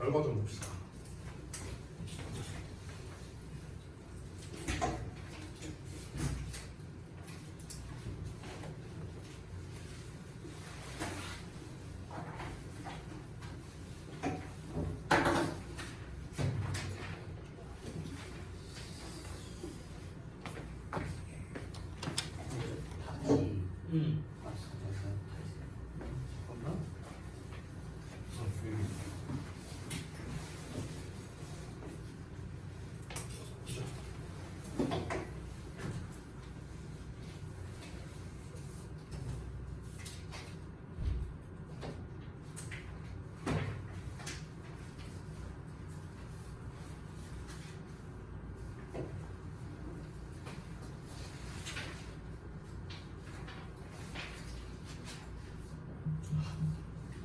결과 좀 봅시다.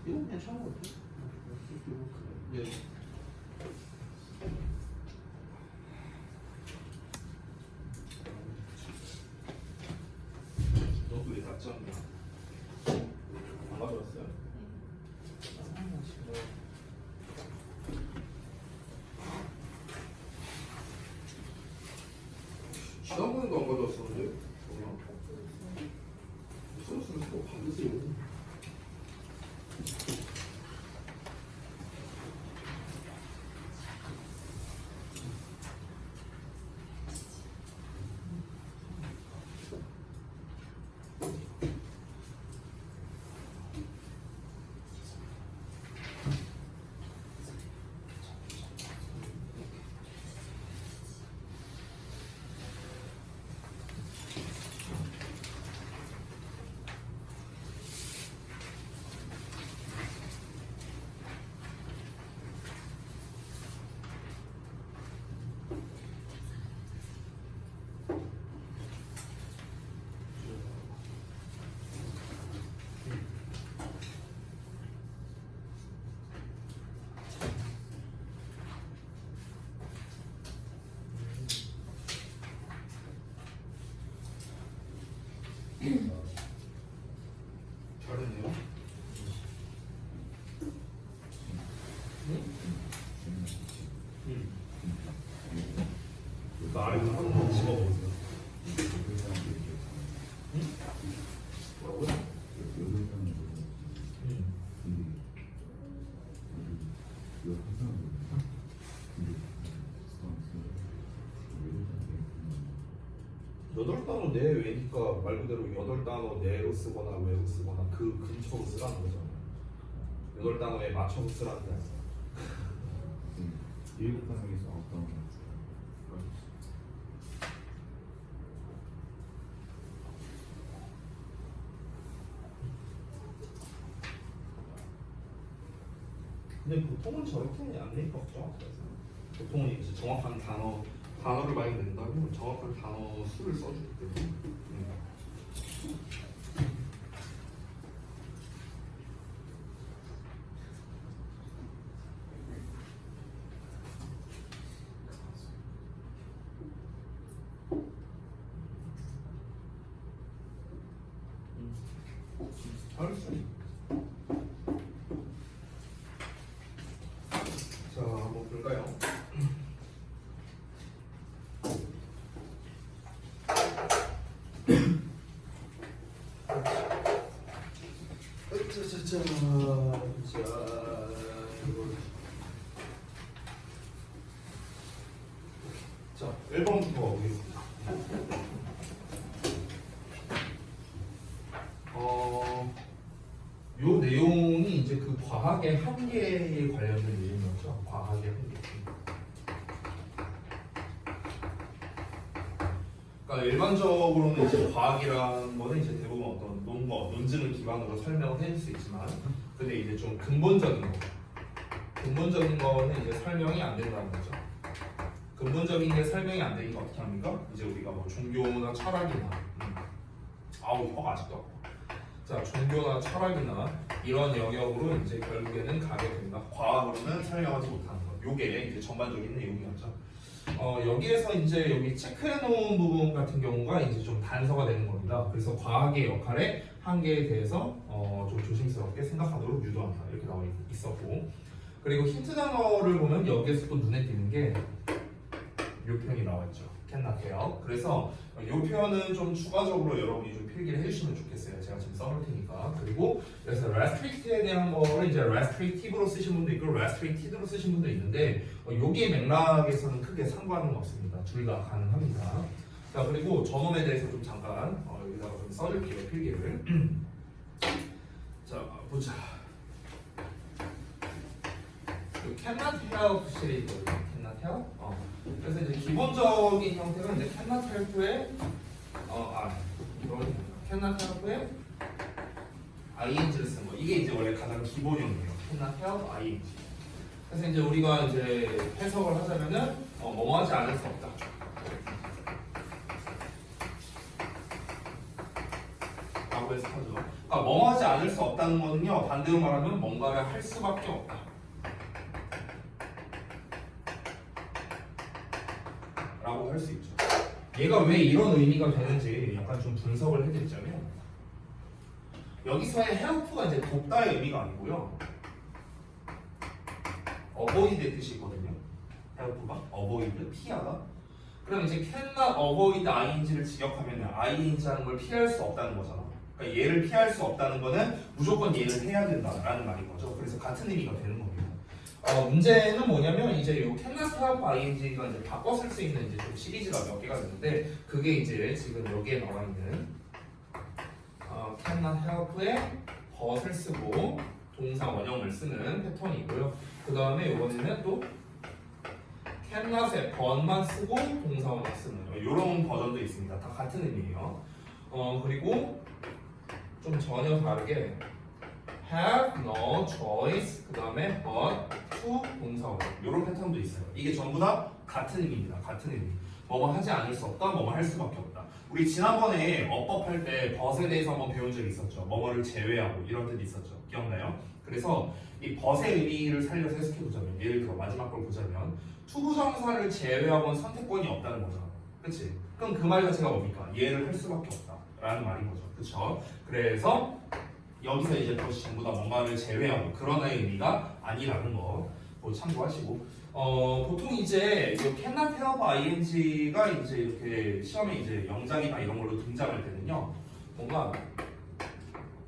이건 괜찮은 것 같아. 네. 너도 왜 낮잠이야? 안 가져왔어요? 지난번에도 안 가져왔었는데? 뭐야? 있었으면 또 받으세요. 잘했네요. 나를 한번 집어보세요. 뭐라고요? 여덟 단어 내외니까 말 그대로 여덟 단어 내로 쓰거나 외로 쓰거나 그 근처로 쓰라는 거잖아요. 여덟 단어에 맞춰서 쓰라는 게 아니라. 일곱 단에서 아홉 단. 근데 보통은 저렇게 안 읽었죠. 보통은 이제 정확한 단어를 많이 낸다면 정확한 단어 수를 써주기 때문에. 할 수 있어. 자, 한번 볼까요? 자, 1번부터 가보겠습니다. 요 내용이 이제 그 과학의 한계에 관련된 내용이었죠. 과학의 한계. 그러니까 일반적으로는 이제 과학이라는 거는 이제 대부분 어떤 논증을 기반으로 설명을 해줄 수 있지만, 근데 이제 좀 근본적인 거는 이제 설명이 안 된다는 거죠. 근본적인 게 설명이 안 되니까 어떻게 합니까? 이제 우리가 뭐 종교나 철학이나 아우 혀가 아직도 아파. 자, 종교나 철학이나 이런 영역으로 이제 결국에는 가게 됩니다. 과학으로는 설명하지 못하는 것. 요게 이제 전반적인 내용이었죠. 여기에서 이제 여기 체크해놓은 부분 같은 경우가 이제 좀 단서가 되는 겁니다. 그래서 과학의 역할의 한계에 대해서 좀 조심스럽게 생각하도록 유도한다. 이렇게 나와 있었고, 그리고 힌트 단어를 보면 여기에서 또 눈에 띄는 게 이 표현이 나와있죠. cannot help. 그래서 이 표현은 좀 추가적으로 여러분이 좀 필기를 해주시면 좋겠어요. 제가 지금 써놓을 테니까. 그리고 그래서 restricted에 대한 거를 이제 restrictive로 쓰신 분도 있고 restricted로 쓰신 분도 있는데 여기에 맥락에서는 크게 상관은 없습니다. 둘 다 가능합니다. 자, 그리고 저놈에 대해서 좀 잠깐 여기다가 좀 써줄게요. 필기를. 자, 보자. cannot help 시리즈거든요. cannot help. 그래서 이제 기본적인 형태는 이제 cannot help의 이건 cannot help의 ing를 쓴 거. 이게 이제 원래 가장 기본형이에요. cannot help ing. 그래서 이제 우리가 이제 해석을 하자면은 뭐뭐하지 않을 수 없다. 라고 해석하죠. 그러니까 뭐뭐하지 않을 수 없다는 거는요. 반대로 말하면 뭔가를 할 수밖에 없다. 라고 할 수 있죠. 얘가 왜 이런 의미가 되는지 약간 좀 분석을 해드리자면 여기서의 help가 이제 돕다의 의미가 아니고요. avoid의 뜻이 있거든요. help가 avoid, 피하다. 그럼 이제 cannot avoid ing를 직역하면 ing 하는 걸 피할 수 없다는 거잖아. 그러니까 얘를 피할 수 없다는 거는 무조건 얘를 해야 된다라는 말인 거죠. 그래서 같은 의미가 되는 겁니다. 문제는 뭐냐면 이제 이 cannot help ing가 이제 바꿔 쓸 수 있는 이제 좀 시리즈가 몇 개가 있는데 그게 이제 지금 여기에 나와 있는 cannot help에 but을 쓰고 동사 원형을 쓰는 패턴이고요. 그 다음에 이번에는 또 cannot에 but만 쓰고 동사 원형 쓰는 이런 버전도 있습니다. 다 같은 의미예요. 그리고 좀 전혀 다르게 have no choice 그 다음에 but to 동사원 이런 패턴도 있어요. 이게 전부 다 같은 의미입니다. 같은 의미. 뭐뭐 하지 않을 수 없다, 뭐뭐 할 수밖에 없다. 우리 지난번에 어법 할 때 but에 대해서 한번 배운 적이 있었죠. 뭐뭐를 제외하고 이런 뜻이 있었죠. 기억나요? 그래서 이 but의 의미를 살려서 해석해보자면 예를 들어 마지막 걸 보자면 투부정사를 제외하고는 선택권이 없다는 거잖아. 그치? 그럼 그 말 자체가 뭡니까? 얘를 할 수밖에 없다 라는 말인 거죠. 그쵸? 그래서 여기서 이제 그것이 전부 다 뭔가를 제외하고 그런 의미가 아니라는 거 참고하시고 보통 이제 이 cannot help ing가 이제 이렇게 시험에 이제 영작이나 이런 걸로 등장할 때는요 뭔가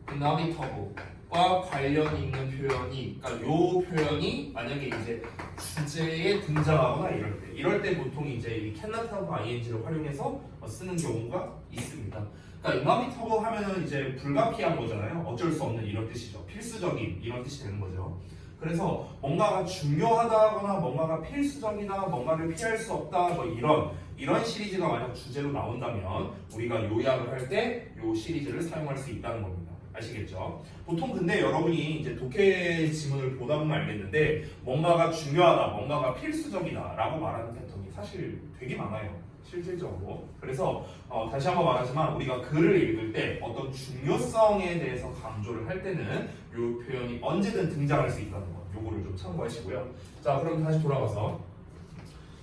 inevitable과 관련 있는 표현이 그러니까 요 표현이 만약에 이제 주제에 등장하거나 이럴 때 보통 이제 이 cannot help ing를 활용해서 쓰는 경우가 있습니다. 그러니까 inevitable 하면은 이제 불가피한 거잖아요. 어쩔 수 없는 이런 뜻이죠. 필수적인 이런 뜻이 되는 거죠. 그래서 뭔가가 중요하다거나 뭔가가 필수적이다, 뭔가를 피할 수 없다, 뭐 이런 시리즈가 만약 주제로 나온다면 우리가 요약을 할 때 요 시리즈를 사용할 수 있다는 겁니다. 아시겠죠? 보통 근데 여러분이 이제 독해 지문을 보다 보면 알겠는데 뭔가가 중요하다, 뭔가가 필수적이다라고 말하는 패턴이 사실 되게 많아요. 실질적으로. 그래서 다시 한번 말하지만 우리가 글을 읽을 때 어떤 중요성에 대해서 강조를 할 때는 이 표현이 언제든 등장할 수 있다는 거. 요거를 좀 참고하시고요. 자, 그럼 다시 돌아가서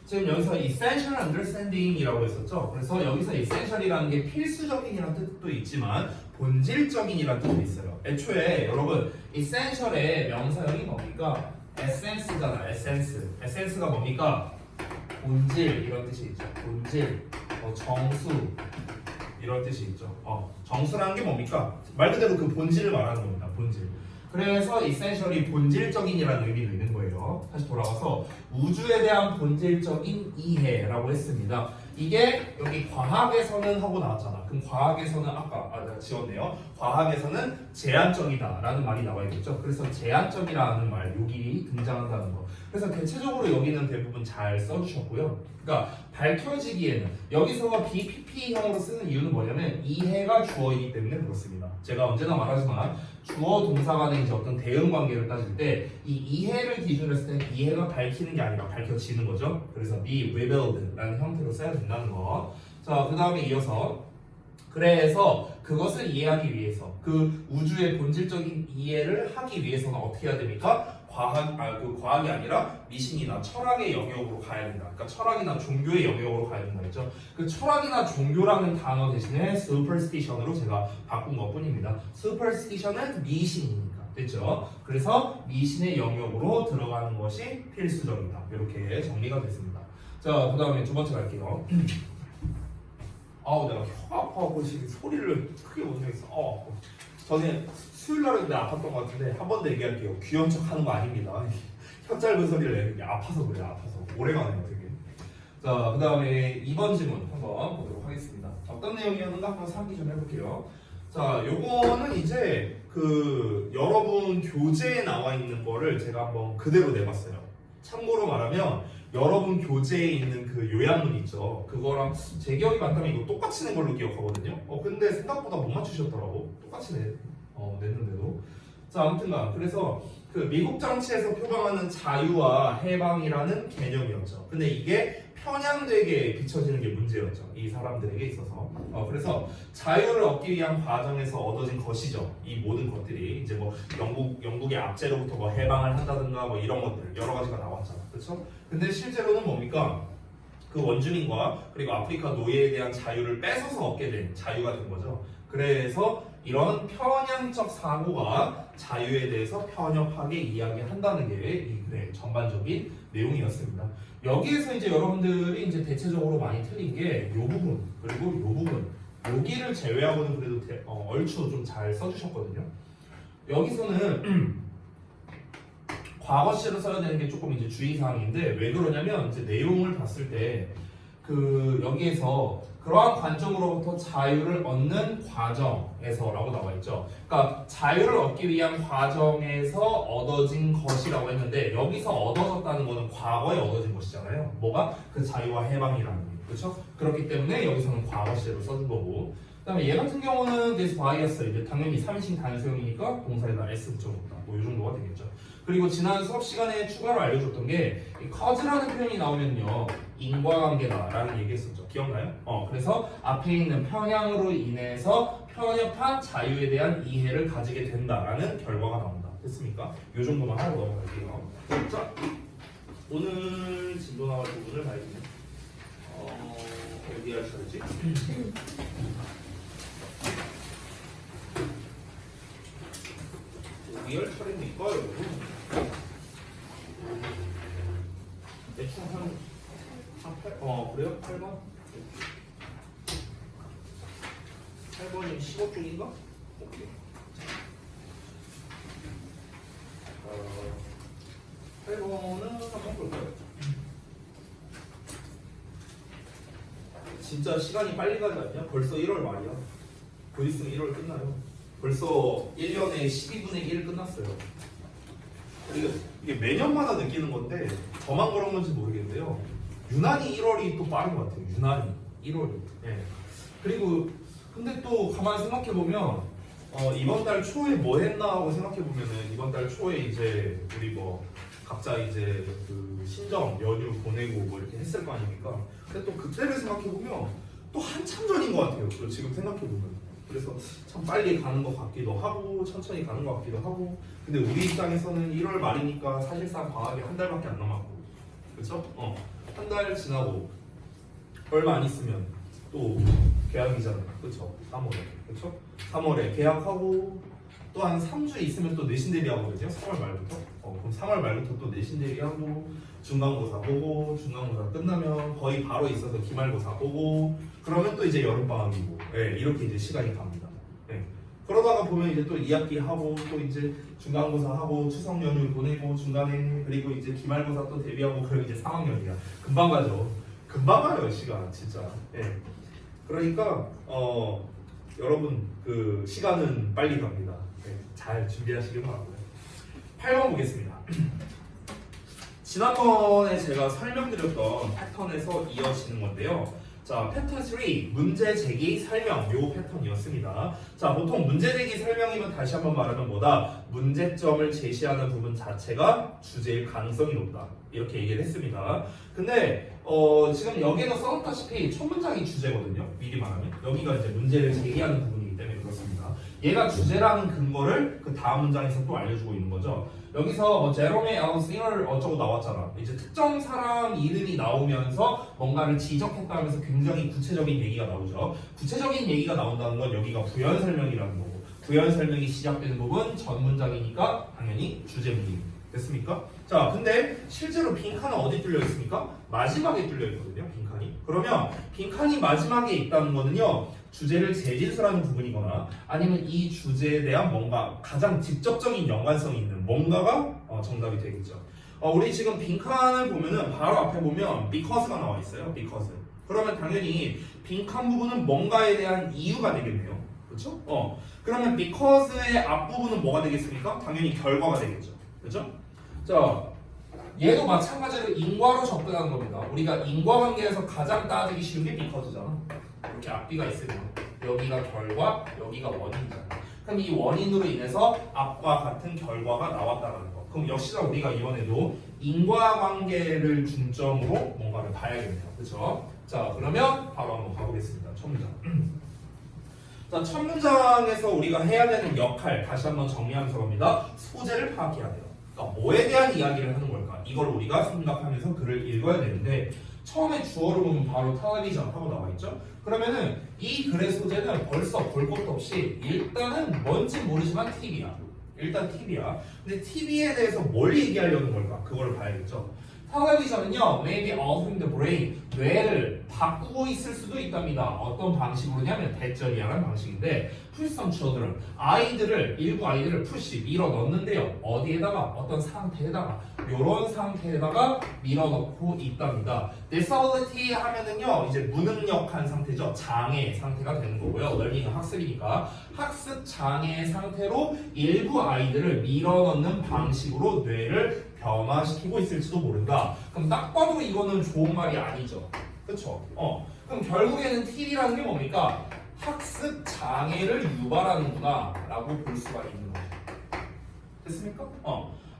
지금 여기서 essential understanding이라고 했었죠. 그래서 여기서 essential이라는 게 필수적인이라는 뜻도 있지만 본질적인이라는 뜻도 있어요. 애초에 여러분 essential의 명사형이 뭡니까? essence잖아. essence가 뭡니까? 본질 이런 뜻이 있죠. 본질, 정수 이런 뜻이 있죠. 정수라는 게 뭡니까? 말 그대로 그 본질을 말하는 겁니다. 본질. 그래서 essentially 본질적인이라는 의미도 있는 거예요. 다시 돌아가서 우주에 대한 본질적인 이해라고 했습니다. 이게 여기 과학에서는 하고 나왔잖아. 그럼 과학에서는 내가 지웠네요. 과학에서는 제한적이다라는 말이 나와 있겠죠. 그래서 제한적이라는 말 여기 등장한다는 거. 그래서 대체적으로 여기는 대부분 잘 써주셨고요. 그러니까 밝혀지기에는 여기서 BPP형으로 쓰는 이유는 뭐냐면 이해가 주어이기 때문에 그렇습니다. 제가 언제나 말하지만 주어 동사 간의 이제 어떤 대응 관계를 따질 때 이 이해를 기준으로 했을 때 이해가 밝히는 게 아니라 밝혀지는 거죠. 그래서 be revealed라는 형태로 써야 된다는 거. 자, 그 다음에 이어서 그래서 그것을 이해하기 위해서 그 우주의 본질적인 이해를 하기 위해서는 어떻게 해야 됩니까? 과학이 아니라 미신이나 철학의 영역으로 가야 된다. 그러니까 철학이나 종교의 영역으로 가야 된다 했죠. 그 철학이나 종교라는 단어 대신에 superstition으로 제가 바꾼 것 뿐입니다. superstition은 미신이니까. 됐죠? 그래서 미신의 영역으로 들어가는 것이 필수적이다. 이렇게 정리가 됐습니다. 자, 그 다음에 두 번째 갈게요. 아우, 내가 혀가 아파하고 지금 소리를 크게 못 내겠어. 전에 수요일 날은 내 아팠던 것 같은데 한 번 더 얘기할게요. 귀여운 척 하는 거 아닙니다. 혀 짧은 소리를 내는 게 아파서 그래요. 아파서. 오래가네요, 되게. 자, 그 다음에 2번 질문 한번 보도록 하겠습니다. 어떤 내용이었는가 한번 상기 좀 해볼게요. 자, 요거는 이제 그 여러분 교재에 나와 있는 거를 제가 한번 그대로 내봤어요. 참고로 말하면 여러분 교재에 있는 그 요약문 있죠. 그거랑 제 기억이 맞다면 이거 똑같이 낸 걸로 기억하거든요. 근데 생각보다 못 맞추셨더라고. 똑같이 냈는데도. 자, 아무튼간 그래서 그 미국 정치에서 표방하는 자유와 해방이라는 개념이었죠. 근데 이게 편향되게 비춰지는 게 문제였죠. 이 사람들에게 있어서. 그래서 자유를 얻기 위한 과정에서 얻어진 것이죠. 이 모든 것들이 이제 뭐 영국의 압제로부터 뭐 해방을 한다든가 뭐 이런 것들 여러 가지가 나왔잖아. 그렇죠? 근데 실제로는 뭡니까? 그 원주민과 그리고 아프리카 노예에 대한 자유를 뺏어서 얻게 된 자유가 된 거죠. 그래서 이런 편향적 사고가 자유에 대해서 편협하게 이야기한다는 게 이 글의 전반적인 내용이었습니다. 여기에서 이제 여러분들이 이제 대체적으로 많이 틀린 게 이 부분 그리고 이 부분 여기를 제외하고는 그래도 얼추 좀 잘 써주셨거든요. 여기서는 과거 시제로 써야 되는 게 조금 이제 주의사항인데 왜 그러냐면 이제 내용을 봤을 때 그 여기에서 그러한 관점으로부터 자유를 얻는 과정에서라고 나와 있죠. 그러니까 자유를 얻기 위한 과정에서 얻어진 것이라고 했는데 여기서 얻어졌다는 것은 과거에 얻어진 것이잖아요. 뭐가? 그 자유와 해방이라는 게. 그렇죠? 그렇기 때문에 여기서는 과거 시제로 써준 거고. 그다음에 얘 같은 경우는 this bias 이제 당연히 3인칭 단수형이니까 동사에다 s 붙여놓다. 뭐 이 정도가 되겠죠. 그리고 지난 수업 시간에 추가로 알려줬던 게 cause라는 표현이 나오면요 인과관계다라는 얘기했었죠. 기억나요? 그래서 앞에 있는 편향으로 인해서 편협한 자유에 대한 이해를 가지게 된다라는 결과가 나온다. 됐습니까? 이 정도만 하고 넘어갈게요. 자, 오늘 진도 나와서 오늘 봐야겠네. 어디 하셔야지? 리얼 차례입니까, 여러분? 대충 한 8, 그래요? 8번? 8번이면 15쪽인가? 오케이. 8번은 한번 볼까요? 진짜 시간이 빨리 가지 않냐? 벌써 1월 말이야. 곧 있으면 1월 끝나요. 벌써 1년에 12분의 1 끝났어요. 이게 매년마다 느끼는 건데 저만 그런 건지 모르겠는데요. 유난히 1월이 또 빠른 것 같아요. 유난히 1월이. 네. 그리고 근데 또 가만히 생각해 보면 이번 달 초에 뭐 했나 하고 생각해 보면은 이번 달 초에 이제 우리 뭐 각자 이제 그 신정 연휴 보내고 뭐 이렇게 했을 거 아닙니까? 근데 또 그때를 생각해 보면 또 한참 전인 것 같아요. 지금 생각해 보면. 그래서 참 빨리 가는 것 같기도 하고 천천히 가는 것 같기도 하고 근데 우리 입장에서는 1월 말이니까 사실상 방학이 한 달밖에 안 남았고 그쵸? 한 달 지나고 얼마 안 있으면 또 개학이잖아요. 그쵸? 3월에 그쵸? 3월에 개학하고 또 한 3주 있으면 또 내신 대비하거든요. 3월 말부터 그럼 3월 말부터 또 내신 대비하고 중간고사 보고 중간고사 끝나면 거의 바로 있어서 기말고사 보고 그러면 또 이제 여름방학이고 이렇게 이제 시간이 갑니다. 그러다가 보면 이제 또 2학기 하고 또 이제 중간고사 하고 추석 연휴 보내고 중간에 그리고 이제 기말고사 또 대비하고 그리고 이제 3학년이야. 금방 가죠. 금방 가요 시간 진짜. 그러니까 여러분 그 시간은 빨리 갑니다. 잘 준비하시길 바라고요. 8번 보겠습니다. 지난번에 제가 설명드렸던 패턴에서 이어지는 건데요. 자, 패턴 3 문제 제기 설명 요 패턴이었습니다. 자, 보통 문제 제기 설명이면 다시 한번 말하면 뭐다? 문제점을 제시하는 부분 자체가 주제일 가능성이 높다. 이렇게 얘기를 했습니다. 근데 지금 여기에도 써놓다시피 첫 문장이 주제거든요. 미리 말하면 여기가 이제 문제를 제기하는 부분이기 때문에 그렇습니다. 얘가 주제라는 근거를 그 다음 문장에서 또 알려주고 있는 거죠. 여기서 제롬의 앨런스를 어쩌고 나왔잖아. 이제 특정 사람 이름이 나오면서 뭔가를 지적했다면서 굉장히 구체적인 얘기가 나오죠. 구체적인 얘기가 나온다는 건 여기가 부연 설명이라는 거고 부연 설명이 시작되는 부분 전 문장이니까 당연히 주제문이 됐습니까? 자, 근데 실제로 빈칸은 어디 뚫려 있습니까? 마지막에 뚫려 있거든요. 빈칸이. 그러면 빈칸이 마지막에 있다는 거는요. 주제를 재진술하는 부분이거나 아니면 이 주제에 대한 뭔가 가장 직접적인 연관성이 있는 뭔가가 정답이 되겠죠. 우리 지금 빈칸을 보면은 바로 앞에 보면 because가 나와 있어요. because. 그러면 당연히 빈칸 부분은 뭔가에 대한 이유가 되겠네요. 그렇죠? 그러면 because의 앞부분은 뭐가 되겠습니까? 당연히 결과가 되겠죠. 그렇죠? 자, 얘도 마찬가지로 인과로 접근하는 겁니다. 우리가 인과관계에서 가장 따지기 쉬운 게 because잖아. 이렇게 앞뒤가 있으면 여기가 결과, 여기가 원인이잖아. 그럼 이 원인으로 인해서 앞과 같은 결과가 나왔다는 거. 그럼 역시나 우리가 이번에도 인과관계를 중점으로 뭔가를 봐야겠네요. 그렇죠? 자, 그러면 바로 한번 가보겠습니다. 첫 문장. 자, 첫 문장에서 우리가 해야 되는 역할 다시 한번 정리하면서 갑니다. 소재를 파악해야 돼요. 그러니까 뭐에 대한 이야기를 하는 걸까? 이걸 우리가 생각하면서 글을 읽어야 되는데 처음에 주어를 보면 바로 텔레비전 하고 나와 있죠? 그러면은 이 글의 소재는 벌써 볼 것도 없이 일단은 뭔지 모르지만 TV야. 일단 TV야. 근데 TV에 대해서 뭘 얘기하려는 걸까? 그걸 봐야겠죠. 텔레비전은요, maybe altering the brain, 뇌를 바꾸고 있을 수도 있답니다. 어떤 방식으로냐면 대절이라는 방식인데, push some children, 일부 아이들을 push, 밀어 넣는데요. 어디에다가? 어떤 상태에다가, 요런 상태에다가 밀어 넣고 있답니다. disability 하면은요, 이제 무능력한 상태죠. 장애 상태가 되는 거고요. learning은 학습이니까. 학습 장애 상태로 일부 아이들을 밀어 넣는 방식으로 뇌를 변화시키고 있을지도 모른다. 그럼 딱 봐도 이거는 좋은 말이 아니죠. 그쵸? 그럼 결국에는 TV라는 게 뭡니까? 학습 장애를 유발하는구나 라고 볼 수가 있는 거죠. 됐습니까?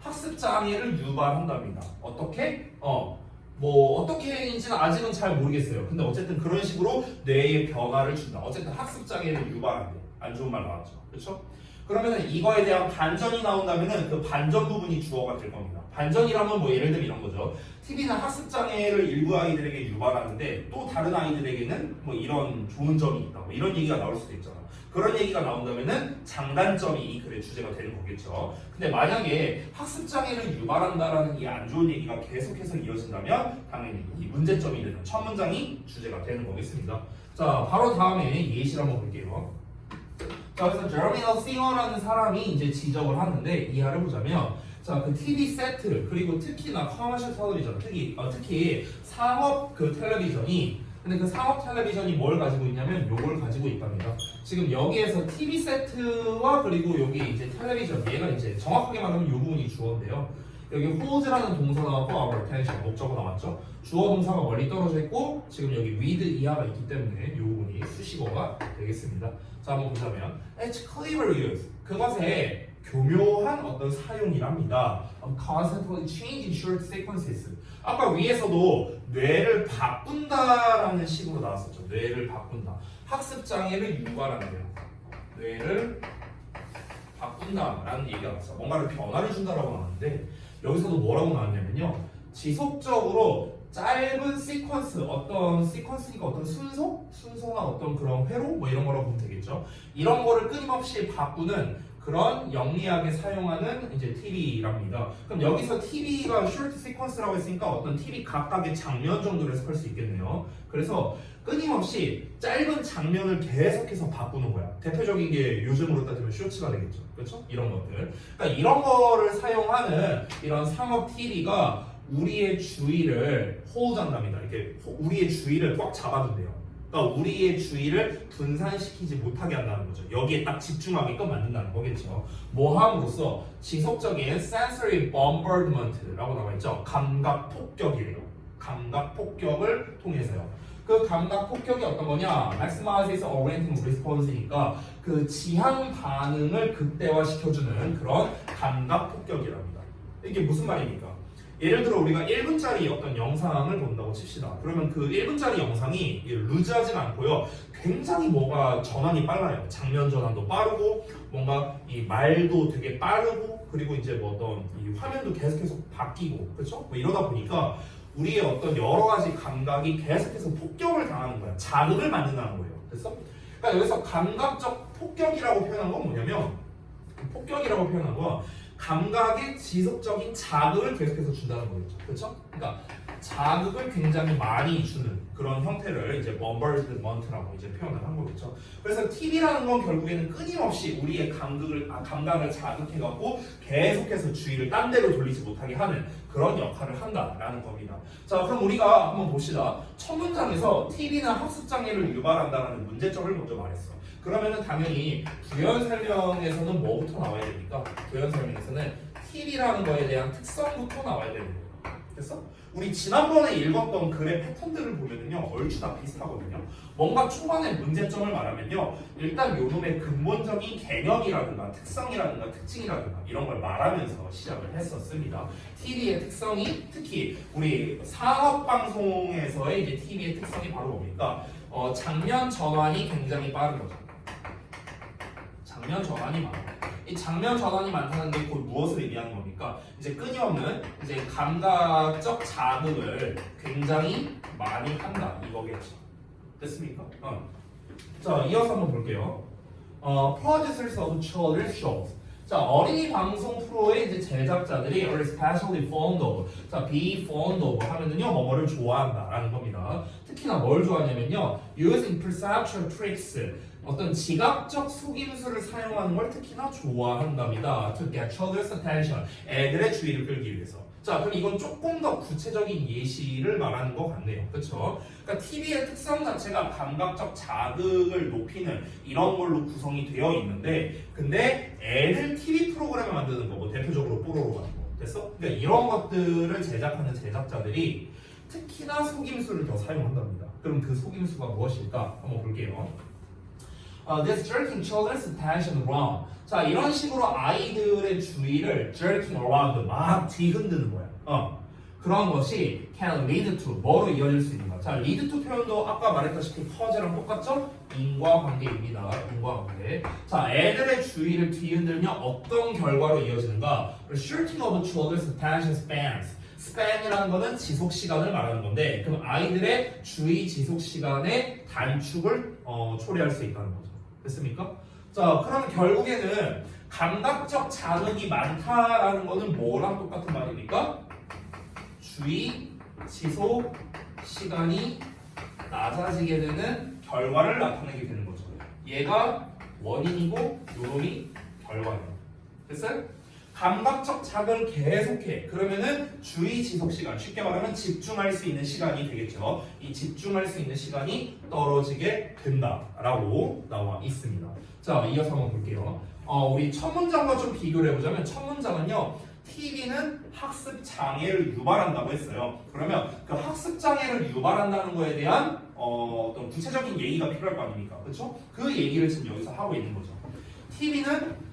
학습 장애를 유발한답니다. 어떻게? 뭐 어떻게인지는 아직은 잘 모르겠어요. 근데 어쨌든 그런 식으로 뇌에 변화를 준다. 어쨌든 학습 장애를 유발한대. 안 좋은 말 나왔죠. 그렇죠? 그러면은 이거에 대한 반전이 나온다면은 그 반전 부분이 주어가 될 겁니다. 반전이라면 뭐 예를 들면 이런 거죠. TV는 학습 장애를 일부 아이들에게 유발하는데 또 다른 아이들에게는 뭐 이런 좋은 점이 있다. 뭐 이런 얘기가 나올 수도 있잖아. 그런 얘기가 나온다면은 장단점이 이 글의 주제가 되는 거겠죠. 근데 만약에 학습 장애를 유발한다라는 이 안 좋은 얘기가 계속해서 이어진다면 당연히 이 문제점이 되는 첫 문장이 주제가 되는 거겠습니다. 자, 바로 다음에 예시를 한번 볼게요. 자, 그래서 제러미 싱어라는 사람이 이제 지적을 하는데 이하를 보자면 자, 그 TV 세트 그리고 특히나 커머셜 텔레비전 특히 상업 그 텔레비전이 근데 그 상업 텔레비전이 뭘 가지고 있냐면 요걸 가지고 있답니다. 지금 여기에서 TV 세트와 그리고 여기 이제 텔레비전 얘가 이제 정확하게 말하면 요 부분이 주어인데요. 여기 hold라는 동사 나왔고 our attention 목적어 나왔죠. 주어 동사가 멀리 떨어져 있고 지금 여기 with 이하가 있기 때문에 요 부분이 수식어가 되겠습니다. 자, 한번 보자면 it's clever use 그것의 교묘한 어떤 사용이랍니다. constantly changing short sequences. 아까 위에서도 뇌를 바꾼다라는 식으로 나왔었죠. 뇌를 바꾼다. 학습 장애를 유발한대요. 뇌를 바꾼다라는 얘기가 나왔어. 뭔가를 변화를 준다라고 나왔는데 여기서도 뭐라고 나왔냐면요. 지속적으로 짧은 시퀀스, 어떤 시퀀스니까 어떤 순서나 어떤 그런 회로 뭐 이런 거라고 보면 되겠죠. 이런 거를 끊임없이 바꾸는 그런 영리하게 사용하는 이제 TV랍니다. 그럼 여기서 TV가 short sequence라고 했으니까 어떤 TV 각각의 장면 정도로 해석할 수 있겠네요. 그래서 끊임없이 짧은 장면을 계속해서 바꾸는 거야. 대표적인 게 요즘으로 따지면 쇼츠가 되겠죠. 그렇죠? 이런 것들. 그러니까 이런 거를 사용하는 이런 상업 TV가 우리의 주의를 호우장답니다. 이렇게 우리의 주의를 꽉 잡아준대요. 그러니까 우리의 주의를 분산시키지 못하게 한다는 거죠. 여기에 딱 집중하게끔 만든다는 거겠죠. 뭐 함으로써 지속적인 sensory bombardment라고 나와 있죠. 감각 폭격이래요. 감각 폭격을 통해서요. 그 감각 폭격이 어떤 거냐? maximizes orienting response니까 그 지향 반응을 극대화시켜주는 그런 감각 폭격이랍니다. 이게 무슨 말입니까? 예를 들어 우리가 1분짜리 어떤 영상을 본다고 칩시다. 그러면 그 1분짜리 영상이 루즈하진 않고요. 굉장히 뭐가 전환이 빨라요. 장면 전환도 빠르고 뭔가 이 말도 되게 빠르고 그리고 이제 뭐 어떤 이 화면도 계속해서 바뀌고 그렇죠? 뭐 이러다 보니까 우리의 어떤 여러 가지 감각이 계속해서 폭격을 당하는 거야. 자극을 만든다는 거예요. 됐어? 그러니까 여기서 감각적 폭격이라고 표현한 건 뭐냐면 폭격이라고 표현한 건 감각의 지속적인 자극을 계속해서 준다는 거겠죠. 그렇죠? 그러니까 자극을 굉장히 많이 주는 그런 형태를 이제 bombardment라고 이제 표현을 한 거겠죠. 그래서 TV라는 건 결국에는 끊임없이 우리의 감각을 자극해갖고 계속해서 주의를 딴 데로 돌리지 못하게 하는 그런 역할을 한다라는 겁니다. 자, 그럼 우리가 한번 봅시다. 첫 문장에서 TV는 학습 장애를 유발한다는 문제점을 먼저 말했어. 그러면은 당연히 부연 설명에서는 뭐부터 나와야 됩니까? 부연 설명에서는 TV라는 거에 대한 특성부터 나와야 되는 거예요. 됐어? 우리 지난번에 읽었던 글의 패턴들을 보면은요 얼추 다 비슷하거든요. 뭔가 초반에 문제점을 말하면요 일단 요놈의 근본적인 개념이라든가 특성이라든가 특징이라든가 이런 걸 말하면서 시작을 했었습니다. TV의 특성이 특히 우리 상업방송에서의 이제 TV의 특성이 바로 뭡니까? 장면 전환이 굉장히 빠른 거죠. 장면 전환이 많아. 이 장면 전환이 많다는 게 곧 무엇을 의미하는 겁니까? 이제 끊임없는 이제 감각적 자극을 굉장히 많이 한다 이거겠죠. 됐습니까? 자, 이어서 한번 볼게요. Producers of children's shows. 자, 어린이 방송 프로의 이제 제작자들이 are especially fond of. 자, be fond of 하면은요 뭐를 좋아한다라는 겁니다. 특히나 뭘 좋아하냐면요 using perceptual tricks. 어떤 지각적 속임수를 사용하는 걸 특히나 좋아한답니다. To get children's attention. 애들의 주의를 끌기 위해서. 자, 그럼 이건 조금 더 구체적인 예시를 말하는 것 같네요. 그렇죠? 그러니까 TV의 특성 자체가 감각적 자극을 높이는 이런 걸로 구성이 되어 있는데 근데 애들 TV 프로그램을 만드는 거고 대표적으로 뽀로로 같은 거. 됐어? 그러니까 이런 것들을 제작하는 제작자들이 특히나 속임수를 더 사용한답니다. 그럼 그 속임수가 무엇일까? 한번 볼게요. This jerking children's attention around. 자, 이런 식으로 아이들의 주의를 jerking around 막 뒤흔드는 거야. 그런 것이 can lead to 뭐로 이어질 수 있는가? 자, lead to 표현도 아까 말했다시피 cause랑 똑같죠? 인과관계입니다. 인과관계. 자, 애들의 주의를 뒤흔들면 어떤 결과로 이어지는가? Shortening of children's attention spans. span이라는 거는 지속 시간을 말하는 건데 그럼 아이들의 주의 지속 시간의 단축을 초래할 수 있다는 거죠. 됐습니까? 자, 그럼 결국에는 감각적 자극이 많다라는 거는 뭐랑 똑같은 말입니까? 주의 지속 시간이 낮아지게 되는 결과를 나타내게 되는 거죠. 얘가 원인이고 요놈이 결과예요. 됐어요? 감각적 자극을 계속해. 그러면은 주의 지속 시간, 쉽게 말하면 집중할 수 있는 시간이 되겠죠. 이 집중할 수 있는 시간이 떨어지게 된다라고 나와 있습니다. 자, 이어서 한번 볼게요. 우리 첫 문장과 좀 비교를 해보자면 첫 문장은요. TV는 학습 장애를 유발한다고 했어요. 그러면 그 학습 장애를 유발한다는 거에 대한 어떤 구체적인 얘기가 필요할 거 아닙니까? 그렇죠? 그 얘기를 지금 여기서 하고 있는 거죠. TV는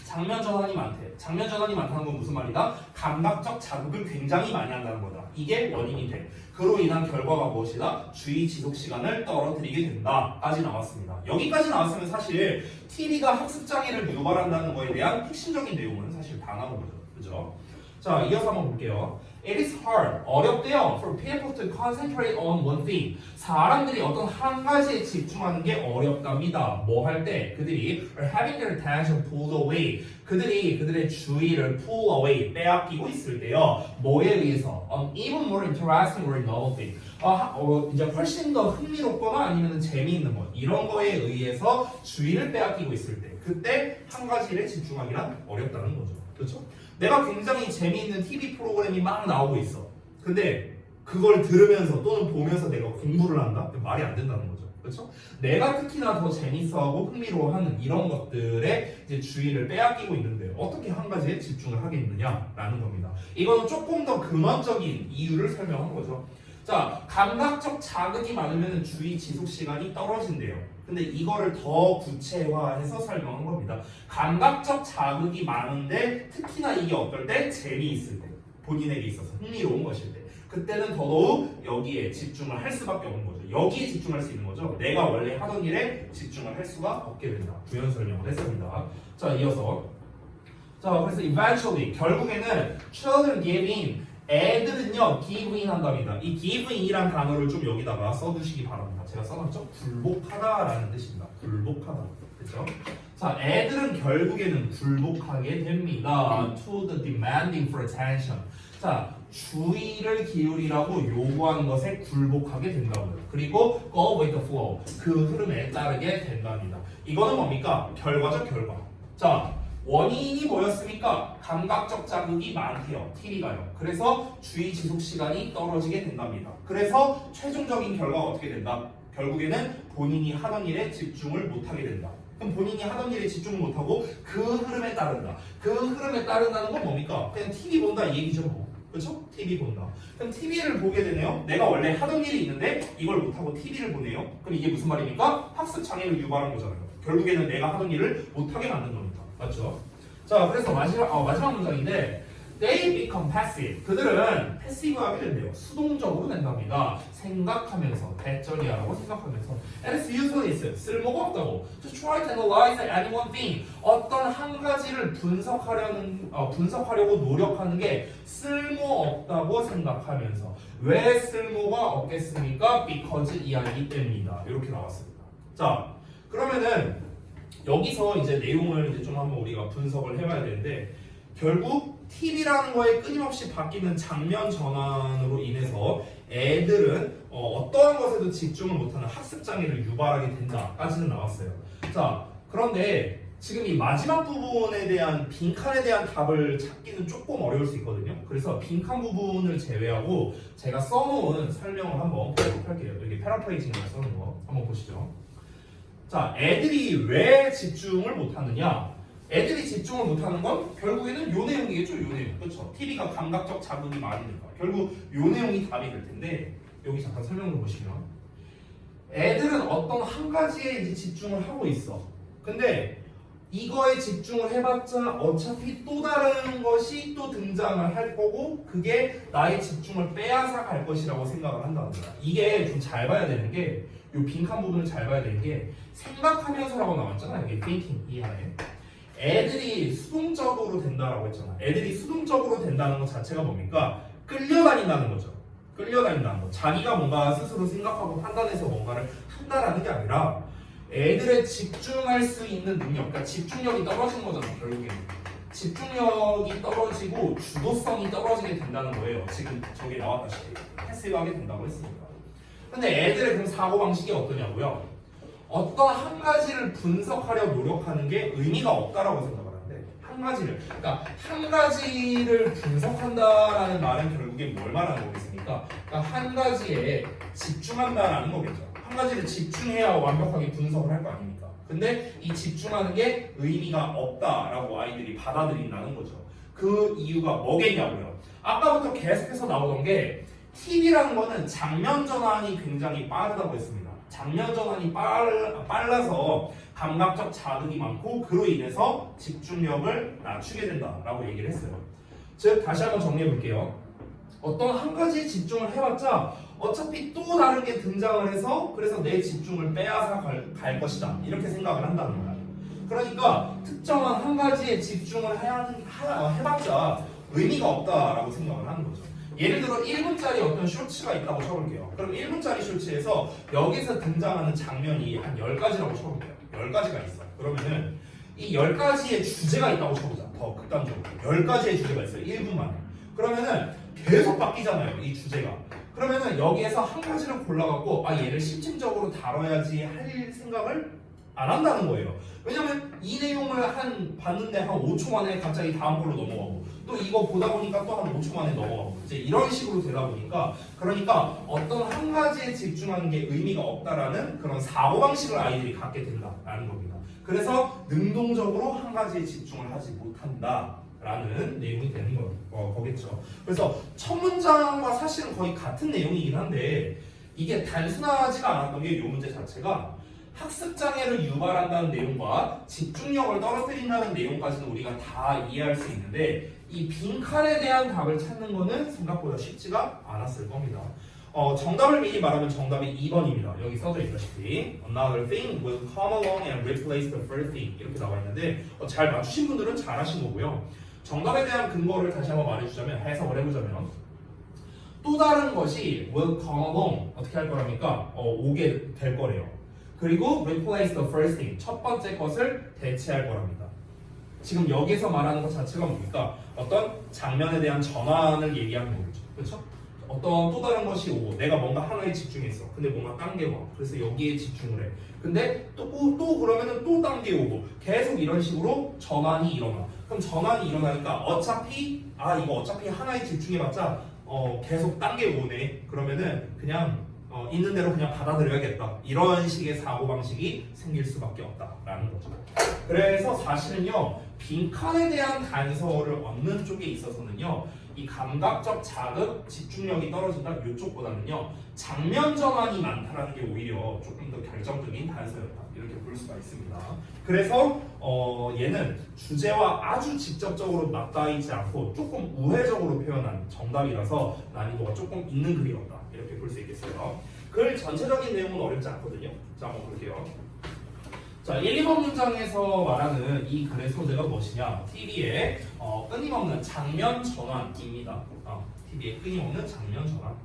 장면 전환이 많대. 장면 전환이 많다는 건 무슨 말이다? 감각적 자극을 굉장히 많이 한다는 거다. 이게 원인이 돼. 그로 인한 결과가 무엇이다? 주의 지속 시간을 떨어뜨리게 된다. 까지 나왔습니다. 여기까지 나왔으면 사실 TV가 학습 장애를 유발한다는 거에 대한 핵심적인 내용은 사실 다 나온 거죠. 그죠? 자, 이어서 한번 볼게요. It is hard. 어렵대요. For people to concentrate on one thing. 사람들이 어떤 한 가지에 집중하는 게 어렵답니다. 뭐 할 때? 그들이 are having their attention pulled away. 그들의 주의를 pull away, 빼앗기고 있을 때요. 뭐에 의해서? Even more interesting or novel thing. 이제 훨씬 더 흥미롭거나 아니면 재미있는 것 이런 거에 의해서 주의를 빼앗기고 있을 때 그때 한 가지 일에 집중하기란 어렵다는 거죠. 그렇죠? 내가 굉장히 재미있는 TV 프로그램이 막 나오고 있어. 근데 그걸 들으면서 또는 보면서 내가 공부를 한다? 말이 안 된다는 거죠. 그렇죠? 내가 특히나 더 재밌어하고 흥미로워하는 이런 것들에 이제 주의를 빼앗기고 있는데 어떻게 한 가지에 집중을 하겠느냐라는 겁니다. 이거는 조금 더 근원적인 이유를 설명한 거죠. 자, 감각적 자극이 많으면 주의 지속 시간이 떨어진대요. 근데 이거를 더 구체화해서 설명한 겁니다. 감각적 자극이 많은데 특히나 이게 어떨 때? 재미있을 때. 본인에게 있어서 흥미로운 것일 때. 그때는 더더욱 여기에 집중을 할 수밖에 없는 거죠. 여기에 집중할 수 있는 거죠. 내가 원래 하던 일에 집중을 할 수가 없게 된다. 부연 설명을 했습니다. 자, 이어서 자, 그래서 eventually 결국에는 children give in 애들은요 give in 한답니다. 이 give in이란 단어를 좀 여기다가 써두시기 바랍니다. 제가 써놨죠? 굴복하다라는 뜻입니다. 굴복하다. 됐죠? 자, 애들은 결국에는 굴복하게 됩니다. To the demanding for attention. 자, 주의를 기울이라고 요구하는 것에 굴복하게 된다고요. 그리고 go with the flow. 그 흐름에 따르게 된답니다. 이거는 뭡니까? 결과죠, 결과. 자, 원인이 뭐였습니까? 감각적 자극이 많대요. TV가요. 그래서 주의 지속 시간이 떨어지게 된답니다. 그래서 최종적인 결과가 어떻게 된다? 결국에는 본인이 하던 일에 집중을 못하게 된다. 그럼 본인이 하던 일에 집중을 못하고 그 흐름에 따른다. 그 흐름에 따른다는 건 뭡니까? 그냥 TV 본다 이 얘기죠 뭐. 그렇죠? TV 본다. 그럼 TV를 보게 되네요. 내가 원래 하던 일이 있는데 이걸 못하고 TV를 보네요. 그럼 이게 무슨 말입니까? 학습 장애를 유발한 거잖아요. 결국에는 내가 하던 일을 못하게 만든 겁니다. 맞죠? 자, 그래서 마지막 문장인데 They become passive. 그들은 패시브하게 된대요. 수동적으로 된답니다. 생각하면서, 대절이야라고 생각하면서 And it's useless. 쓸모가 없다고. To try to analyze any one thing. 어떤 한 가지를 분석하려고 노력하는 게 쓸모없다고 생각하면서 왜 쓸모가 없겠습니까? Because 이야기 때문이다. 이렇게 나왔습니다. 자, 그러면은 여기서 이제 내용을 이제 좀 한번 우리가 분석을 해봐야 되는데 결국 TV라는 거에 끊임없이 바뀌는 장면 전환으로 인해서 애들은 어떠한 것에도 집중을 못하는 학습 장애를 유발하게 된다까지는 나왔어요. 자, 그런데 지금 이 마지막 부분에 대한 빈칸에 대한 답을 찾기는 조금 어려울 수 있거든요. 그래서 빈칸 부분을 제외하고 제가 써놓은 설명을 한번 보도록 할게요. 여기 패러프레이징을 써놓은 거 한번 보시죠. 자, 애들이 왜 집중을 못하느냐? 애들이 집중을 못하는 건 결국에는 요 내용이겠죠, 요 내용. 그렇죠? TV가 감각적 자극이 많으니까 결국 요 내용이 답이 될 텐데 여기 잠깐 설명을 보시면 애들은 어떤 한 가지에 이제 집중을 하고 있어. 근데 이거에 집중을 해봤자 어차피 또 다른 것이 또 등장을 할 거고 그게 나의 집중을 빼앗아 갈 것이라고 생각을 한다는 거야. 이게 좀 잘 봐야 되는 게 요 빈칸 부분을 잘 봐야 되는 게 생각하면서라고 나왔잖아. 이게 thinking 이하에. 애들이 수동적으로 된다라고 했잖아. 애들이 수동적으로 된다는 것 자체가 뭡니까? 끌려다닌다는 거죠. 끌려다닌다는 거. 자기가 뭔가 스스로 생각하고 판단해서 뭔가를 한다라는 게 아니라 애들의 집중할 수 있는 능력, 그러니까 집중력이 떨어진 거잖아. 결국에는 집중력이 떨어지고 주도성이 떨어지게 된다는 거예요. 지금 저기 나왔다시피 패시브하게 된다고 했으니까. 근데 애들의 그럼 사고방식이 어떠냐고요? 어떤 한 가지를 분석하려 노력하는 게 의미가 없다라고 생각을 하는데 한 가지를 그러니까 한 가지를 분석한다라는 말은 결국에 뭘 말하는 거겠습니까? 그러니까 한 가지에 집중한다라는 거겠죠. 한 가지를 집중해야 완벽하게 분석을 할 거 아닙니까? 근데 이 집중하는 게 의미가 없다라고 아이들이 받아들인다는 거죠. 그 이유가 뭐겠냐고요? 아까부터 계속해서 나오던 게 TV라는 거는 장면 전환이 굉장히 빠르다고 했습니다. 장면 전환이 빨라서 감각적 자극이 많고 그로 인해서 집중력을 낮추게 된다라고 얘기를 했어요. 즉 다시 한번 정리해 볼게요. 어떤 한 가지에 집중을 해봤자 어차피 또 다른 게 등장을 해서 그래서 내 집중을 빼앗아 갈 것이다 이렇게 생각을 한다는 거야. 그러니까 특정한 한 가지에 집중을 해봤자 의미가 없다라고 생각을 하는 거죠. 예를 들어 1분짜리 어떤 쇼츠가 있다고 쳐볼게요. 그럼 1분짜리 쇼츠에서 여기서 등장하는 장면이 한 10가지라고 쳐볼게요. 10가지가 있어. 그러면은 이 10가지의 주제가 있다고 쳐보자. 더 극단적으로 10가지의 주제가 있어요. 1분 만에. 그러면은 계속 바뀌잖아요. 이 주제가. 그러면은 여기에서 한 가지를 골라갖고 얘를 심층적으로 다뤄야지 할 생각을 안 한다는 거예요. 왜냐면 이 내용을 봤는데 한 5초 만에 갑자기 다음 걸로 넘어가고 또 이거 보다 보니까 또 한 5초 만에 넘어가고 이제 이런 식으로 되다 보니까 그러니까 어떤 한 가지에 집중하는 게 의미가 없다라는 그런 사고방식을 아이들이 갖게 된다라는 겁니다. 그래서 능동적으로 한 가지에 집중을 하지 못한다라는 내용이 되는 거겠죠. 그래서 첫 문장과 사실은 거의 같은 내용이긴 한데 이게 단순하지가 않았던 게 이 문제 자체가 학습 장애를 유발한다는 내용과 집중력을 떨어뜨린다는 내용까지는 우리가 다 이해할 수 있는데 이 빈칸에 대한 답을 찾는 거는 생각보다 쉽지가 않았을 겁니다. 정답을 미리 말하면 정답이 2번입니다. 여기 써져 있다시피 Another thing will come along and replace the first thing 이렇게 나와 있는데 잘 맞추신 분들은 잘하신 거고요. 정답에 대한 근거를 다시 한번 말해주자면 해석을 해보자면 또 다른 것이 will come along 어떻게 할 거랍니까? 오게 될 거래요. 그리고 replace the first thing. 첫 번째 것을 대체할 거랍니다. 지금 여기서 말하는 것 자체가 뭡니까? 어떤 장면에 대한 전환을 얘기하는 거겠죠. 그렇죠? 어떤 또 다른 것이 오고 내가 뭔가 하나에 집중했어. 근데 뭔가 딴 게 와. 그래서 여기에 집중을 해. 근데 또 그러면은 또 딴 게 오고 계속 이런 식으로 전환이 일어나. 그럼 전환이 일어나니까 어차피 이거 어차피 하나에 집중해봤자 계속 딴 게 오네. 그러면은 그냥 있는 대로 그냥 받아들여야겠다. 이런 식의 사고방식이 생길 수밖에 없다라는 거죠. 그래서 사실은요, 빈칸에 대한 단서를 얻는 쪽에 있어서는요, 이 감각적 자극, 집중력이 떨어진다 이쪽보다는요, 장면 전환이 많다라는 게 오히려 조금 더 결정적인 단서였다. 이렇게 볼 수가 있습니다. 그래서 얘는 주제와 아주 직접적으로 맞닿아 있지 않고 조금 우회적으로 표현한 정답이라서 난이도가 조금 있는 글이었다. 이렇게 볼 수 있겠어요. 글 전체적인 내용은 어렵지 않거든요. 자, 한번 볼게요. 자, 1, 2번 문장에서 말하는 이 글의 소재가 무엇이냐? TV의 끊임없는 장면 전환입니다. TV의 끊임없는 장면 전환.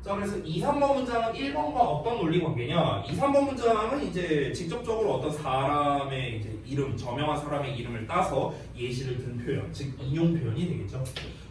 자, 그래서 2, 3번 문장은 1번과 어떤 논리 관계냐? 2, 3번 문장은 이제 직접적으로 어떤 사람의 이제 이름, 저명한 사람의 이름을 따서 예시를 든 표현, 즉 인용 표현이 되겠죠.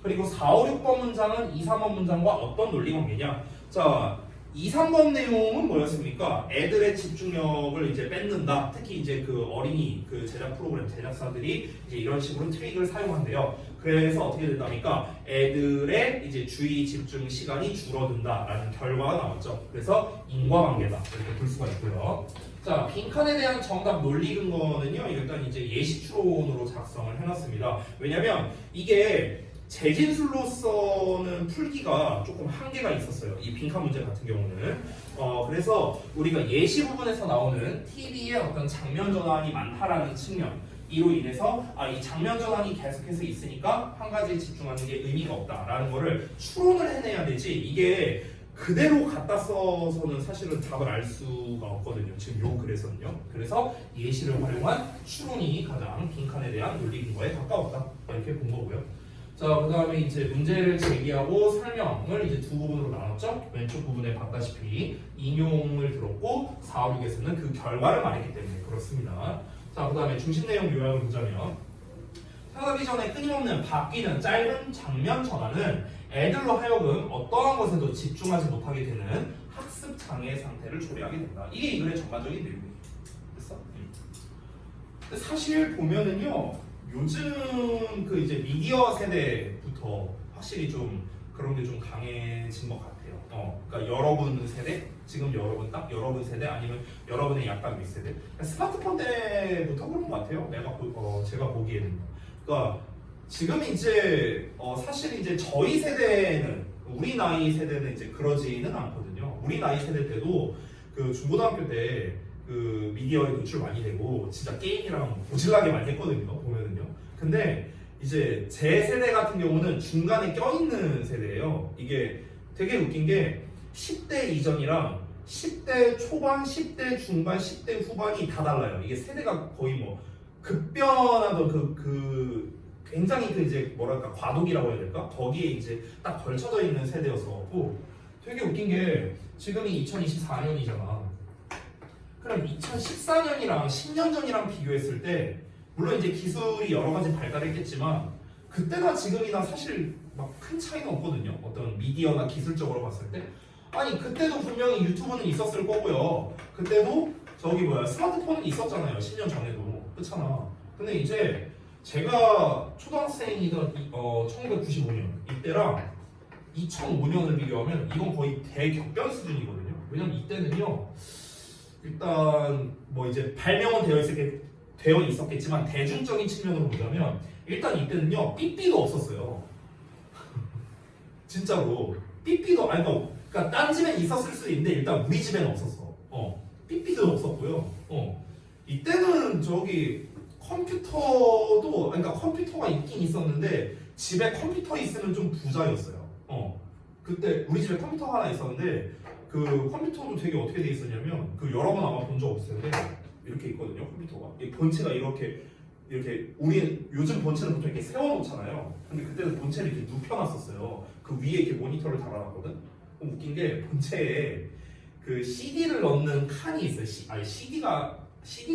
그리고 4, 5, 6번 문장은 2, 3번 문장과 어떤 논리 관계냐? 자, 2, 3번 내용은 뭐였습니까? 애들의 집중력을 이제 뺏는다. 특히 이제 그 어린이 그 제작 프로그램 제작사들이 이제 이런 식으로 트릭을 사용한대요. 그래서 어떻게 된답니까? 애들의 이제 주의 집중 시간이 줄어든다라는 결과가 나왔죠. 그래서 인과관계다 이렇게 볼 수가 있고요. 자, 빈칸에 대한 정답 논리 근거는요, 일단 이제 예시 추론으로 작성을 해놨습니다. 왜냐면 이게 재진술로서는 풀기가 조금 한계가 있었어요. 이 빈칸 문제 같은 경우는. 그래서 우리가 예시 부분에서 나오는 TV의 어떤 장면 전환이 많다라는 측면, 이로 인해서 이 장면 전환이 계속해서 있으니까 한 가지에 집중하는 게 의미가 없다라는 거를 추론을 해내야 되지, 이게 그대로 갖다 써서는 사실은 답을 알 수가 없거든요. 지금 요 글에서는요. 그래서 예시를 활용한 추론이 가장 빈칸에 대한 논리 근거에 가까웠다. 이렇게 본 거고요. 자, 그 다음에 이제 문제를 제기하고 설명을 이제 두 부분으로 나눴죠. 왼쪽 부분에 봤다시피 인용을 들었고 4, 5, 6에서는 그 결과를 말했기 때문에 그렇습니다. 자, 그 다음에 중심 내용 요약을 보자면, 텔레비전에 끊임없는 바뀌는 짧은 장면 전환은 애들로 하여금 어떠한 것에도 집중하지 못하게 되는 학습 장애 상태를 초래하게 된다. 이게 이 글의 전반적인 내용이에요. 됐어? 근데 사실 보면은요, 요즘 그 이제 미디어 세대부터 확실히 좀 그런 게 좀 강해진 것 같아요. 그러니까 여러분 세대, 지금 여러분 딱 여러분 세대 아니면 여러분의 약간 윗세대, 그러니까 스마트폰 때부터 그런 것 같아요. 제가 보기에는. 그러니까 지금 이제 사실 이제 저희 세대는, 우리 나이 세대는 이제 그러지는 않거든요. 우리 나이 세대 때도 그 중고등학교 때 그 미디어에 노출 많이 되고 진짜 게임이랑 고질나게 많이 했거든요. 보면은요. 근데 이제 제 세대 같은 경우는 중간에 껴있는 세대예요. 이게 되게 웃긴 게 10대 이전이랑 10대 초반, 10대 중반, 10대 후반이 다 달라요. 이게 세대가 거의 뭐 급변하던 굉장히 그 이제 뭐랄까 과도기라고 해야 될까? 거기에 이제 딱 걸쳐져 있는 세대여서 되게 웃긴 게 지금이 2024년이잖아. 그럼 2014년이랑 10년 전이랑 비교했을 때 물론 이제 기술이 여러 가지 발달했겠지만 그때나 지금이나 사실 막 큰 차이는 없거든요. 어떤 미디어나 기술적으로 봤을 때. 아니 그때도 분명히 유튜브는 있었을 거고요. 그때도 스마트폰은 있었잖아요. 10년 전에도. 그렇잖아. 근데 이제 제가 초등학생이던 1995년 이때랑 2005년을 비교하면 이건 거의 대격변 수준이거든요. 왜냐면 이때는요, 일단 뭐 이제 발명은 되어 있었겠지만 대중적인 측면으로 보자면 일단 이때는요 삐삐도 없었어요. 진짜로 삐삐도 그러니까 딴 집엔 있었을 수도 있는데 일단 우리 집에는 없었어. 삐삐도 없었고요. 이때는 컴퓨터도, 그러니까 컴퓨터가 있긴 있었는데 집에 컴퓨터 있으면 좀 부자였어요. 그때 우리 집에 컴퓨터 하나 있었는데 그 컴퓨터도 되게 어떻게 돼 있었냐면 여러분 아마 본 적 없을 텐데 이렇게 있거든요. 컴퓨터가 이 본체가 이렇게 우리 요즘 본체는 보통 이렇게 세워놓잖아요. 근데 그때는 본체를 이렇게 눕혀놨었어요. 그 위에 이렇게 모니터를 달아놨거든. 웃긴 게 본체에 그 CD를 넣는 칸이 있어요. 아니 CD가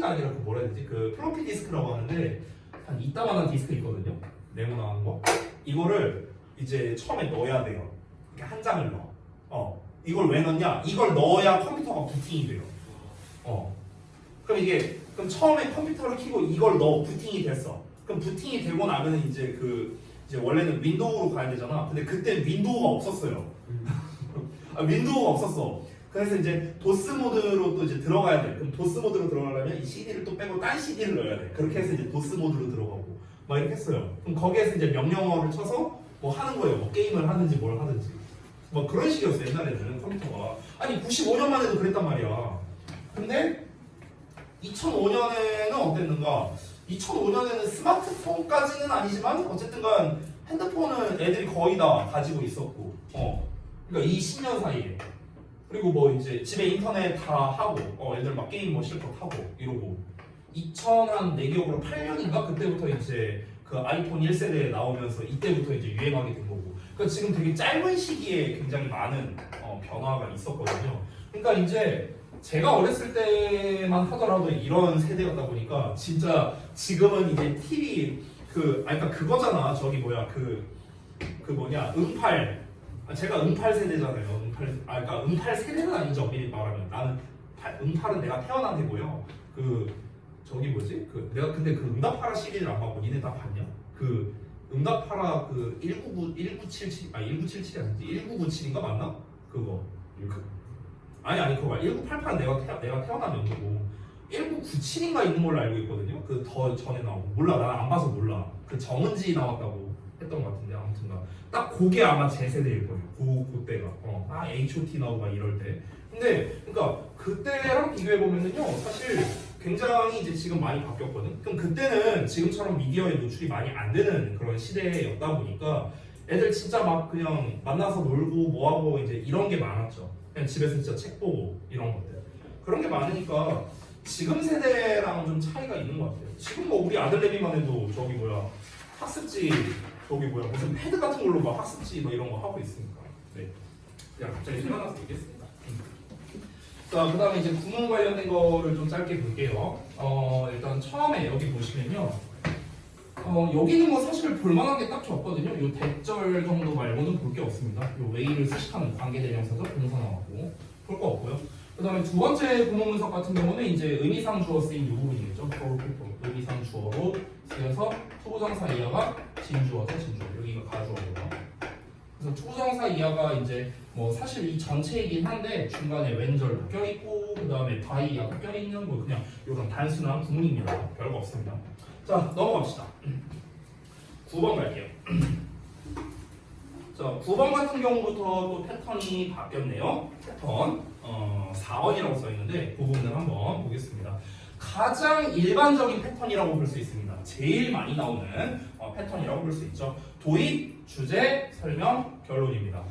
아니라 그 뭐라 해야 되지? 그 플로피 디스크라고 하는데 한 이따만한 디스크 있거든요. 네모나는 거. 이거를 이제 처음에 넣어야 돼요. 이렇게 한 장을 넣어. 이걸 왜 넣냐? 이걸 넣어야 컴퓨터가 부팅이 돼요. 그럼 처음에 컴퓨터를 켜고 이걸 넣어 부팅이 됐어. 그럼 부팅이 되고 나면은 이제 이제 원래는 윈도우로 가야 되잖아. 근데 그때 윈도우가 없었어요. 윈도우가 없었어. 그래서 이제 도스 모드로 또 이제 들어가야 돼. 그럼 도스 모드로 들어가려면 이 CD를 또 빼고 딴 CD를 넣어야 돼. 그렇게 해서 이제 도스 모드로 들어가고 막 이렇게 했어요. 그럼 거기에서 이제 명령어를 쳐서 뭐 하는 거예요. 뭐 게임을 하든지 뭘 하든지. 뭐 그런 식이었어요. 옛날에는 컴퓨터가. 아니 95년만 해도 그랬단 말이야. 근데 2005년에는 어땠는가? 2005년에는 스마트폰까지는 아니지만 어쨌든간 핸드폰은 애들이 거의 다 가지고 있었고, 그러니까 이 10년 사이에. 그리고 뭐 이제 집에 인터넷 다 하고, 애들 막 게임 뭐 실컷 하고 이러고. 2000한 내 기억으로 8년인가 그때부터 이제 그 아이폰 1세대 나오면서 이때부터 이제 유행하게 된 거고. 그러니까 지금 되게 짧은 시기에 굉장히 많은 변화가 있었거든요. 그러니까 이제 제가 어렸을 때만 하더라도 이런 세대였다 보니까 진짜 지금은 이제 TV 그러니까 그거잖아. 저기 뭐야 그 뭐냐 응팔. 제가 응팔 세대잖아요. 그러니까 응팔 세대는 아니죠. 미리 말하면 나는 응팔은 내가 태어난 해고요. 저기 뭐지? 내가 근데 그 응답하라 시리즈를 안 봤고 니네 다 봤냐? 그 응답하라 1977 1977이 아니지 1997인가 맞나? 그거 아니 그거 말 1988은 내가 태어난 연도고 1997인가 있는 걸로 알고 있거든요. 그 더 전에 나오고 몰라 난 안 봐서 몰라. 그 정은지 나왔다고 했던 것 같은데 아무튼가 딱 그게 아마 제 세대일 거예요. 그때가 H.O.T 나오고 막 이럴 때. 근데 그러니까 그때랑 비교해 보면은요 사실 굉장히 이제 지금 많이 바뀌었거든. 그럼 그때는 지금처럼 미디어에 노출이 많이 안 되는 그런 시대였다 보니까 애들 진짜 막 그냥 만나서 놀고 뭐하고 이제 이런 게 많았죠. 그냥 집에서 진짜 책 보고 이런 것들. 그런 게 많으니까 지금 세대랑 좀 차이가 있는 것 같아요. 지금 뭐 우리 아들 내미만 해도 저기 뭐야 학습지 저기 뭐야 무슨 패드 같은 걸로 막 학습지 뭐 이런 거 하고 있으니까. 네. 그냥 갑자기 생각나서 얘기했습니다. 자, 그 다음에 이제 구문 관련된 거를 좀 짧게 볼게요. 일단 처음에 여기 보시면요. 여기는 뭐 사실 볼만한 게 딱히 없거든요. 요 대절 정도 말고는 볼 게 없습니다. 요 웨이를 수식하는 관계대명사죠. 동사 나왔고 볼 거 없고요. 그 다음에 두 번째 구문 분석 같은 경우는 이제 의미상 주어 쓰인 이 부분이겠죠. 의미상 주어로 쓰여서 투부정사 이하가 진주어죠. 진주어. 여기가 가주어고요. 그래서 투부정사 이하가 이제 뭐 사실 이 전체이긴 한데 중간에 왼절 껴있고 그 다음에 바이하고 껴있는 뭐 그냥 이런 단순한 구문입니다. 별거 없습니다. 자 넘어갑시다. 9번 갈게요. 자 9번 같은 경우부터 또 패턴이 바뀌었네요. 패턴 4원이라고 써있는데 그 부분을 한번 보겠습니다. 가장 일반적인 패턴이라고 볼 수 있습니다. 제일 많이 나오는 패턴이라고 볼 수 있죠. 도입, 주제, 설명, 결론입니다.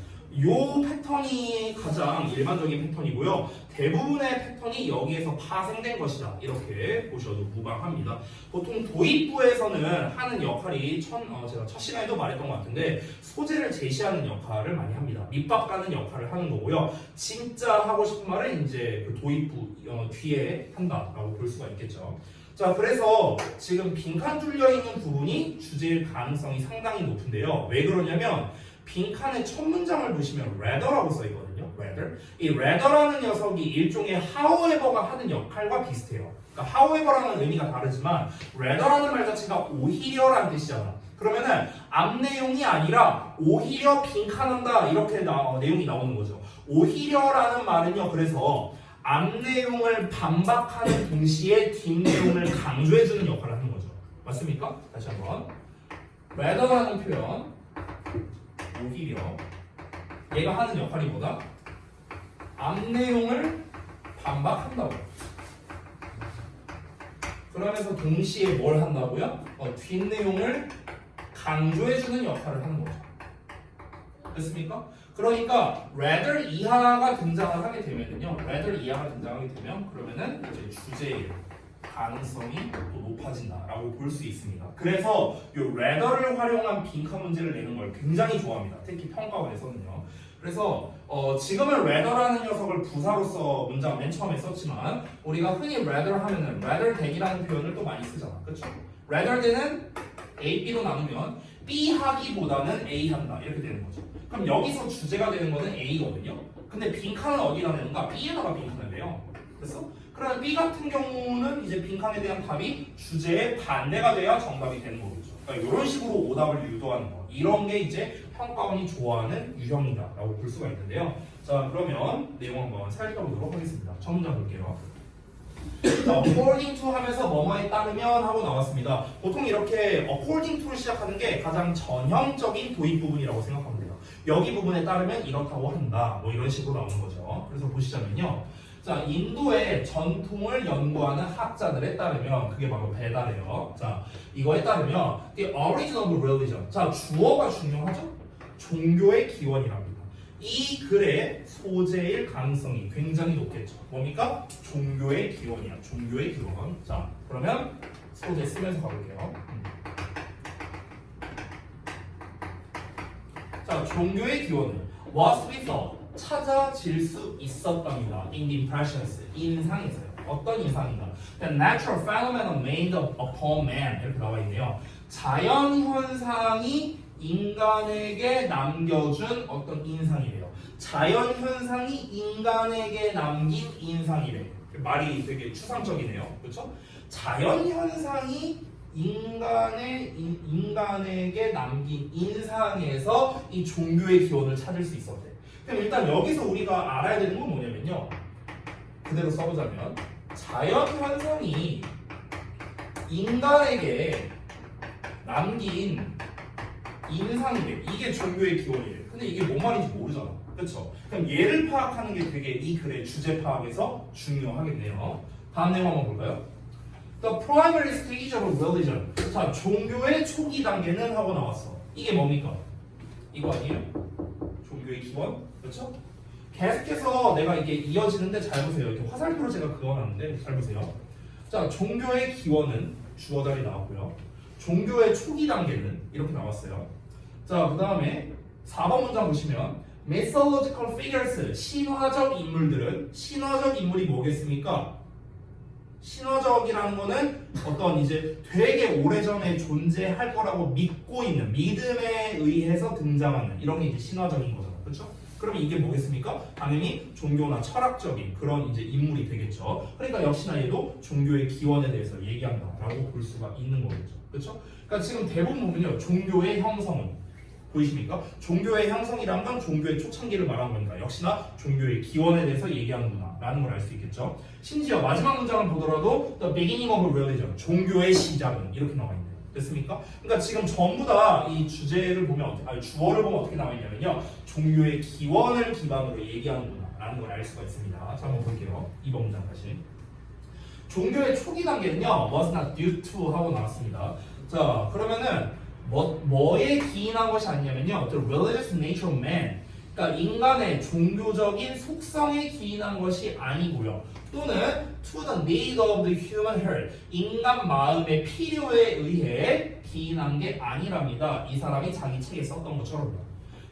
요 패턴이 가장 일반적인 패턴이고요. 대부분의 패턴이 여기에서 파생된 것이다. 이렇게 보셔도 무방합니다. 보통 도입부에서는 하는 역할이 제가 첫 시간에도 말했던 것 같은데 소재를 제시하는 역할을 많이 합니다. 밑밥 가는 역할을 하는 거고요. 진짜 하고 싶은 말은 이제 그 도입부 뒤에 한다라고 볼 수가 있겠죠. 자, 그래서 지금 빈칸 뚫려 있는 부분이 주제일 가능성이 상당히 높은데요. 왜 그러냐면 빈칸의 첫 문장을 보시면 rather라고 써 있거든요. rather. 이 rather라는 녀석이 일종의 however가 하는 역할과 비슷해요. 그러니까 however라는 의미가 다르지만 rather라는 말 자체가 오히려라는 뜻이잖아. 그러면은 앞 내용이 아니라 오히려 빈칸한다 이렇게 내용이 나오는 거죠. 오히려라는 말은요. 그래서 앞 내용을 반박하는 동시에 뒷 내용을 강조해주는 역할을 하는 거죠. 맞습니까? 다시 한번 rather라는 표현 오히려 얘가 하는 역할이 뭐다? 앞 내용을 반박한다고. 그러면서 동시에 뭘 한다고요? 뒷 내용을 강조해주는 역할을 하는 거죠. 됐습니까? 그러니까 rather 이하가 등장을 하게 되면요. rather 이하가 등장하게 되면 그러면은 이제 주제일 가능성이 또 높아진다라고 볼 수 있습니다. 그래서 이 rather를 활용한 빈칸 문제를 내는 걸 굉장히 좋아합니다. 특히 평가원에서는요. 그래서 지금은 rather라는 녀석을 부사로서 문장 맨 처음에 썼지만 우리가 흔히 rather 하면은 rather than이라는 표현을 또 많이 쓰잖아. 그렇죠? rather than은 A, B로 나누면 B 하기보다는 A 한다 이렇게 되는 거죠. 그럼 여기서 주제가 되는 거는 A거든요. 근데 빈칸은 어디다 내는가? B에다가 빈칸을 내요. 그래서 그럼 B 같은 경우는 이제 빈칸에 대한 답이 주제의 반대가 돼야 정답이 되는 거겠죠. 그러니까 이런 식으로 오답을 유도하는 거. 이런 게 이제 평가원이 좋아하는 유형이다라고 볼 수가 있는데요. 자, 그러면 내용 한번 살펴보도록 하겠습니다. 첫 문장 볼게요. according to 하면서 뭐뭐에 따르면 하고 나왔습니다. 보통 이렇게 according to를 시작하는 게 가장 전형적인 도입 부분이라고 생각하면 돼요. 여기 부분에 따르면 이렇다고 한다. 뭐 이런 식으로 나오는 거죠. 그래서 보시자면요. 자, 인도의 전통을 연구하는 학자들에 따르면 그게 바로 베다래요. 자, 이거에 따르면 the origin of religion. 자, 주어가 중요하죠? 종교의 기원이랍니다. 이 글의 소재일 가능성이 굉장히 높겠죠. 뭡니까? 종교의 기원이야. 종교의 기원. 자, 그러면 소재 쓰면서 가볼게요. 자, 종교의 기원은 was we thought 찾아질 수 있었답니다. in the impressions 인상에서요. 어떤 인상인가? The natural phenomenon made upon man 이렇게 나와 있네요. 자연 현상이 인간에게 남겨준 어떤 인상이래요. 자연 현상이 인간에게 남긴 인상이래요. 말이 되게 추상적이네요. 그렇죠? 자연 현상이 인간에게 남긴 인상에서 이 종교의 기원을 찾을 수 있었대. 그럼 일단 여기서 우리가 알아야 되는 건 뭐냐면요. 그대로 써보자면 자연 현상이 인간에게 남긴 인상이래. 이게 종교의 기원이래. 근데 이게 뭔 말인지 모르잖아. 그렇죠? 그럼 얘를 파악하는 게 되게 이 글의 주제 파악에서 중요하겠네요. 다음 내용 한번 볼까요? The primary stage of religion. 자, 종교의 초기 단계는 하고 나왔어. 이게 뭡니까? 이거 아니에요? 종교의 기원? 그렇죠? 계속해서 내가 이게 이어지는데 잘 보세요. 이렇게 화살표로 제가 그어놨는데 잘 보세요. 자, 종교의 기원은 주어 자리 나왔고요. 종교의 초기 단계는 이렇게 나왔어요. 자, 그 다음에 4번 문장 보시면 mythological figures, 신화적 인물들은 신화적 인물이 뭐겠습니까? 신화적이라는 거는 어떤 이제 되게 오래전에 존재할 거라고 믿고 있는 믿음에 의해서 등장하는 이런 게 이제 신화적인 거잖아요. 그렇죠? 그러면 이게 뭐겠습니까? 당연히 종교나 철학적인 그런 이제 인물이 되겠죠. 그러니까 역시나 얘도 종교의 기원에 대해서 얘기한다라고 볼 수가 있는 거겠죠. 그렇죠? 그러니까 지금 대부분 보면요. 종교의 형성은 보이십니까? 종교의 형성이란 건 종교의 초창기를 말하는 거니까 역시나 종교의 기원에 대해서 얘기하는구나 라는 걸 알 수 있겠죠. 심지어 마지막 문장을 보더라도 The beginning of religion, 종교의 시작은 이렇게 나와 있네요. 됐습니까? 그러니까 지금 전부 다 이 주제를 보면 주어를 보면 어떻게 나와 있냐면요. 종교의 기원을 기반으로 얘기하는구나 라는 걸 알 수가 있습니다. 자, 한번 볼게요. 2번 문장 다시. 종교의 초기 단계는요. was not due to 하고 나왔습니다. 자, 그러면은 뭐에 기인한 것이 아니냐면요. The religious nature of man. 그러니까 인간의 종교적인 속성에 기인한 것이 아니고요. 또는 to the need of the human heart. 인간 마음의 필요에 의해 기인한 게 아니랍니다. 이 사람이 자기 책에 썼던 것처럼요.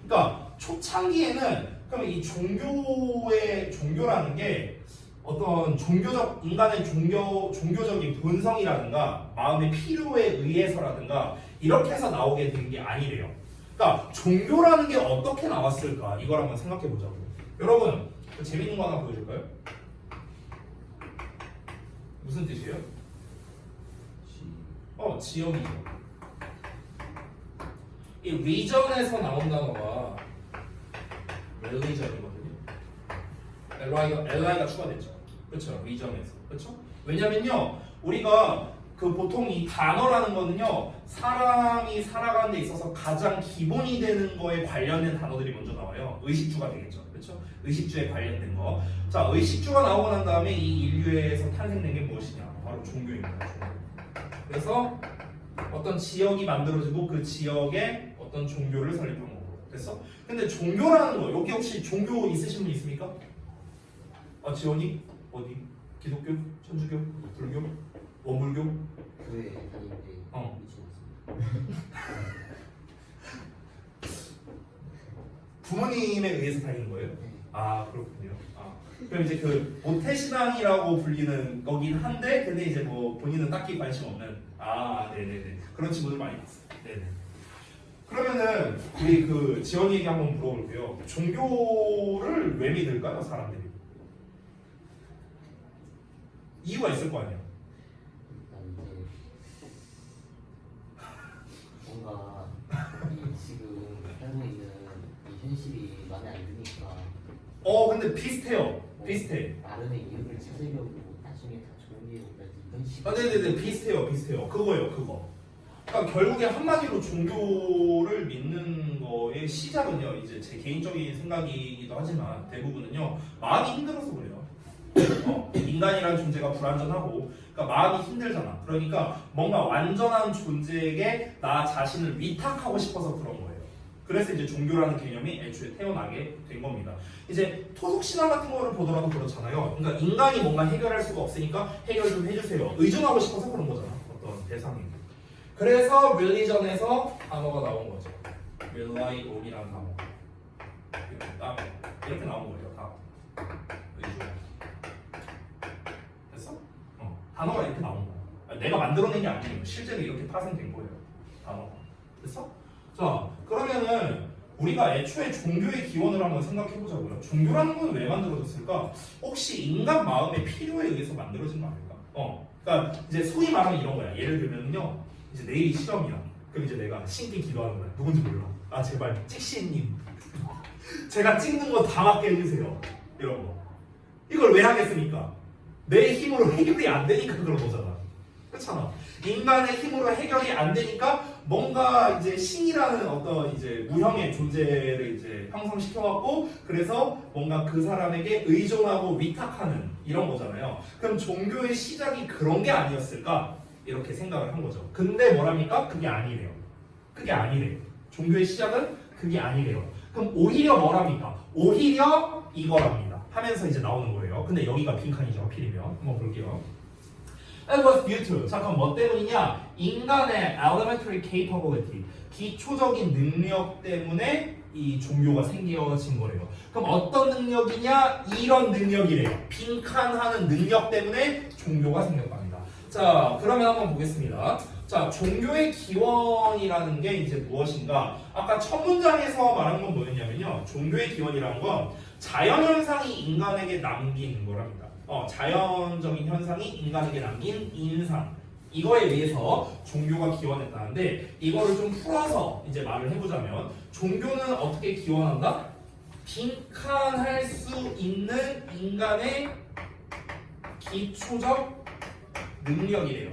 그러니까 초창기에는 그러면 이 종교라는 게 어떤 종교적 인간의 종교적인 본성이라든가 마음의 필요에 의해서라든가 이렇게 해서 나오게 된 게 아니래요. 그러니까 종교라는 게 어떻게 나왔을까 이걸 한번 생각해 보자고요. 여러분 재밌는 거 하나 보여줄까요? 무슨 뜻이에요? 지역이죠. 이 region에서 나온 단어가 religion이거든요. li가 추가됐죠. 그렇죠? region에서. 그렇죠? 왜냐면요. 우리가 그 보통 이 단어라는 거는요. 사람이 살아가는 데 있어서 가장 기본이 되는 거에 관련된 단어들이 먼저 나와요. 의식주가 되겠죠. 그렇죠? 의식주에 관련된 거. 자, 의식주가 나오고 난 다음에 이 인류에서 탄생된 게 무엇이냐? 바로 종교입니다. 종교. 그래서 어떤 지역이 만들어지고 그 지역에 어떤 종교를 설립한 거고. 됐어? 근데 종교라는 거, 여기 혹시 종교 있으신 분 있습니까? 지원이? 어디? 기독교? 천주교? 불교? 원불교? 교회 다닐 때 미쳐봤습니다. 부모님에 의해서 다니는 거예요? 네. 아 그렇군요. 아 그럼 이제 그 모태신앙이라고 불리는 거긴 한데 근데 이제 뭐 본인은 딱히 관심 없는 아 네네네 그런 친구들 많이 봤어요. 네네. 그러면은 우리 그 지원이에게 한번 물어볼게요. 종교를 왜 믿을까요, 사람들이? 이유가 있을 거 아니야. 일단 이제 뭔가 이 지금 살고 있는 이 현실이 마음에 안 드니까 근데 비슷해요. 비슷해. 나름의 이유를 찾으려고 나중에 다 좋은 일을 이런 식으로. 아, 네네네 비슷해요. 그거예요, 그거. 그러니까 결국에 한마디로 종교를 믿는 거의 시작은요, 이제 제 개인적인 생각이기도 하지만 대부분은요 마음이 힘들어서 그래요. 인간이라는 존재가 불완전하고, 그러니까 마음이 힘들잖아. 그러니까 뭔가 완전한 존재에게 나 자신을 위탁하고 싶어서 그런 거예요. 그래서 이제 종교라는 개념이 애초에 태어나게 된 겁니다. 이제 토속 신앙 같은 거를 보더라도 그렇잖아요. 그러니까 인간이 뭔가 해결할 수가 없으니까 해결 좀 해주세요. 의존하고 싶어서 그런 거잖아. 어떤 대상이. 그래서 religion에서 단어가 나온 거죠. rely on이라는 단어. 이렇게 나온 거예요. 다. 의존. 됐어? 단어가 이렇게 나온 거야. 내가 만들어낸 게 아니에요. 실제로 이렇게 파생된 거예요. 단어가. 됐어? 자, 그러면은 우리가 애초에 종교의 기원을 한번 생각해 보자고요. 종교라는 건 왜 만들어졌을까? 혹시 인간 마음의 필요에 의해서 만들어진 거 아닐까? 그러니까 이제 소위 말하면 이런 거야. 예를 들면요, 이제 내일이 시험이야. 그럼 이제 내가 신께 기도하는 거야. 누군지 몰라. 아 제발 책시님, 제가 찍는 거 다 맞게 해주세요. 이런 거. 이걸 왜 하겠습니까? 내 힘으로 해결이 안 되니까 그런 거잖아. 그렇잖아. 인간의 힘으로 해결이 안 되니까 뭔가 이제 신이라는 어떤 이제 무형의 존재를 이제 형성시켜갖고 그래서 뭔가 그 사람에게 의존하고 위탁하는 이런 거잖아요. 그럼 종교의 시작이 그런 게 아니었을까? 이렇게 생각을 한 거죠. 근데 뭐랍니까? 그게 아니래요. 그게 아니래요. 종교의 시작은 그게 아니래요. 그럼 오히려 뭐랍니까? 오히려 이거랍니다. 하면서 이제 나오는 거예요. 근데 여기가 빈칸이죠. 하필이면. 한번 볼게요. It was due to. 자, 그럼 뭐 때문이냐? 인간의 elementary capability, 기초적인 능력 때문에 이 종교가 생겨진 거래요. 그럼 어떤 능력이냐? 이런 능력이래요. 빈칸하는 능력 때문에 종교가 생겼답니다. 자, 그러면 한번 보겠습니다. 자, 종교의 기원이라는 게 이제 무엇인가? 아까 첫 문장에서 말한 건 뭐였냐면요. 종교의 기원이라는 건 자연현상이 인간에게 남긴 거랍니다. 자연적인 현상이 인간에게 남긴 인상, 이거에 의해서 종교가 기원했다는데, 이거를 좀 풀어서 이제 말을 해보자면 종교는 어떻게 기원한다? 빈칸할 수 있는 인간의 기초적 능력이래요.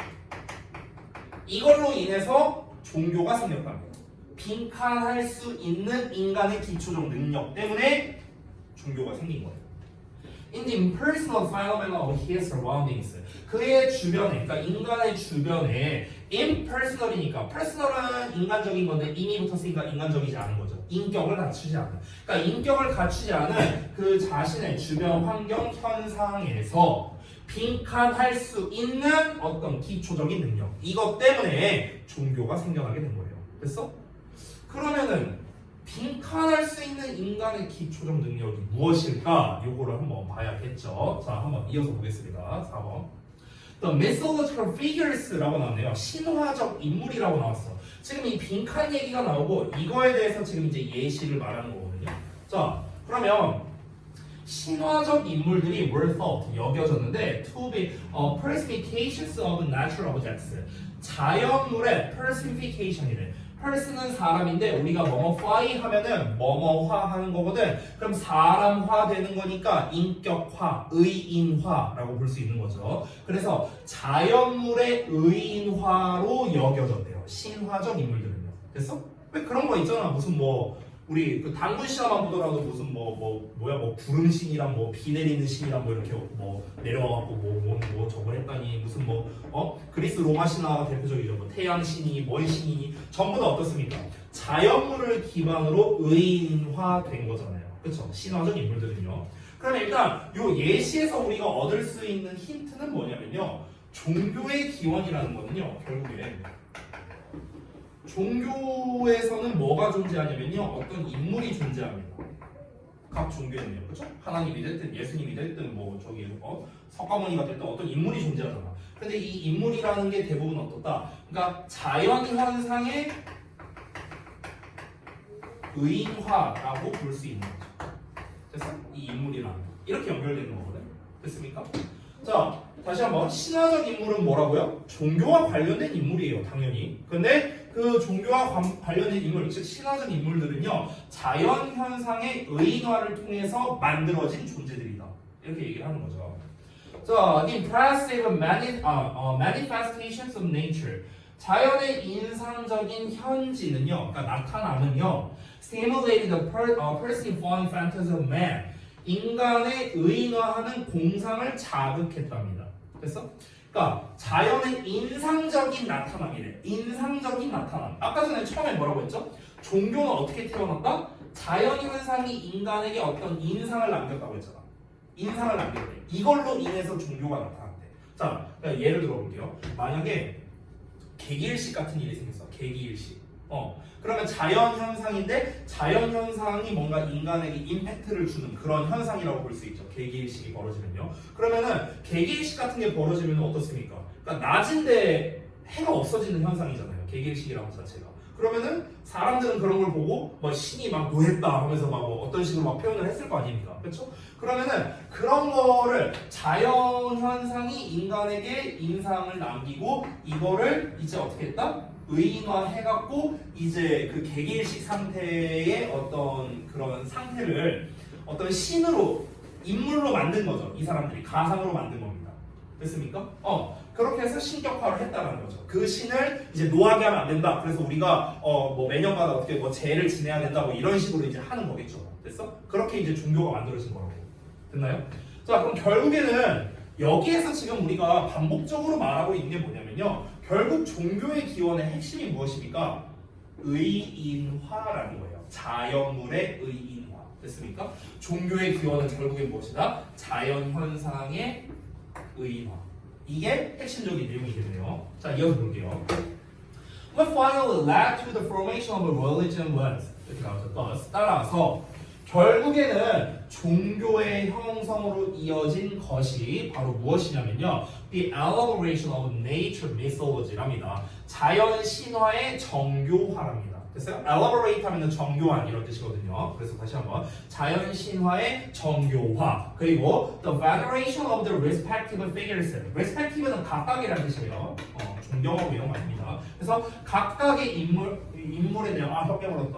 이걸로 인해서 종교가 생겼답니다. 빈칸할 수 있는 인간의 기초적 능력 때문에 종교가 생긴 거예요. In the impersonal phenomena of his surroundings, 그의 주변에, 그러니까 인간의 주변에, impersonal이니까, personal은 인간적인 건데 이미 붙었으니까 인간적이지 않은 거죠. 인격을 갖추지 않은. 그러니까 인격을 갖추지 않은 그 자신의 주변 환경 현상에서 빈칸할 수 있는 어떤 기초적인 능력, 이것 때문에 종교가 생겨나게 된 거예요. 됐어? 그러면은 빈칸할 수 있는 인간의 기초적 능력이 무엇일까? 요거를 한번 봐야겠죠. 자, 한번 이어서 보겠습니다. 4번. The mythological figures라고 나왔네요. 신화적 인물이라고 나왔어. 지금 이 빈칸 얘기가 나오고 이거에 대해서 지금 이제 예시를 말하는 거거든요. 자, 그러면 신화적 인물들이 were thought, 여겨졌는데 to be personifications of natural objects, 자연물의 personification이래. person은 사람인데 우리가 뭐뭐fy 하면은 뭐뭐화 하는 거거든. 그럼 사람화 되는 거니까 인격화, 의인화라고 볼 수 있는 거죠. 그래서 자연물의 의인화로 여겨졌대요. 신화적 인물들은요. 됐어? 왜 그런 거 있잖아. 무슨 뭐 우리 그 당군 신화만 보더라도 무슨 뭐 구름 신이랑 뭐 비 내리는 신이랑 뭐 이렇게 뭐 내려와갖고 뭐 저거 했다니 무슨 그리스 로마 신화 대표적이죠. 뭐 태양 신이 뭔 신이 전부 다 어떻습니까? 자연물을 기반으로 의인화된 거잖아요. 그렇죠? 신화적 인물들은요. 그러면 일단 요 예시에서 우리가 얻을 수 있는 힌트는 뭐냐면요. 종교의 기원이라는 거는요. 결국에 종교에서는 뭐가 존재하냐면요. 어떤 인물이 존재합니다. 각 종교에는요, 그렇죠? 하나님이 됐든 예수님이 됐든 뭐 저기 석가모니가 됐든 어떤 인물이 존재하잖아. 근데 이 인물이라는 게 대부분 어떻다? 그러니까 자연 현상의 의인화라고 볼 수 있는 거죠. 됐어? 이 인물이라는 거. 이렇게 연결되는 거거든. 됐습니까? 자, 다시 한번 신화적 인물은 뭐라고요? 종교와 관련된 인물이에요, 당연히. 근데 그 종교와 관련된 인물, 즉 신화적 인물들은요, 자연 현상의 의인화를 통해서 만들어진 존재들이다. 이렇게 얘기를 하는 거죠. 자, the impressive manifestations of nature. 자연의 인상적인 현지는요, 그러니까 나타남은요, stimulated the perceived fawning fantasy of man. 인간의 의인화하는 공상을 자극했답니다. 됐어? 그러니까 자연의 인상적인 나타남이래. 인상적인 나타남. 아까 전에 처음에 뭐라고 했죠? 종교는 어떻게 태어났다? 자연 현상이 인간에게 어떤 인상을 남겼다고 했잖아. 인상을 남겼대. 이걸로 인해서 종교가 나타났대. 자, 그러니까 예를 들어볼게요. 만약에 개기일식 같은 일이 생겼어. 개기일식. 그러면 자연 현상인데 자연 현상이 뭔가 인간에게 임팩트를 주는 그런 현상이라고 볼 수 있죠. 개기일식이 벌어지면요. 그러면은 개기일식 같은 게 벌어지면 어떻습니까? 그러니까 낮인데 해가 없어지는 현상이잖아요. 개기일식이라는 자체가. 그러면은 사람들은 그런 걸 보고 뭐 신이 막 노했다 하면서 막 뭐 어떤 식으로 막 표현을 했을 거 아닙니까? 그렇죠? 그러면은 그런 거를 자연 현상이 인간에게 인상을 남기고 이거를 이제 어떻게 했다? 의인화해갖고 이제 그 개기일식 상태의 어떤 그런 상태를 어떤 신으로 인물로 만든 거죠. 이 사람들이 가상으로 만든 겁니다. 됐습니까? 그렇게 해서 신격화를 했다는 거죠. 그 신을 이제 노하게 하면 안 된다. 그래서 우리가 뭐 매년마다 어떻게 뭐 제를 지내야 된다. 뭐 이런 식으로 이제 하는 거겠죠. 됐어? 그렇게 이제 종교가 만들어진 거라고. 됐나요? 자, 그럼 결국에는 여기에서 지금 우리가 반복적으로 말하고 있는 게 뭐냐면요. 결국 종교의 기원의 핵심이 무엇입니까? 의인화라는 거예요. 자연물의 의인화. 됐습니까? 종교의 기원은 결국엔 무엇이다? 자연 현상의 의인화. 이게 핵심적인 내용이겠네요. 자, 이어서 볼게요. What finally led to the formation of a religion was? 이렇게 나오죠. thus. 따라서 결국에는 종교의 형성으로 이어진 것이 바로 무엇이냐면요. The elaboration of nature mythology랍니다. 자연 신화의 정교화랍니다. 됐어요? elaborate 하면 정교한 이런 뜻이거든요. 그래서 다시 한번 자연 신화의 정교화 그리고 the veneration of the respective figures. respective는 각각이라는 뜻이에요. 존경하고 이런 거 아닙니다. 그래서 각각의 인물에 대한 혀 깨물었다.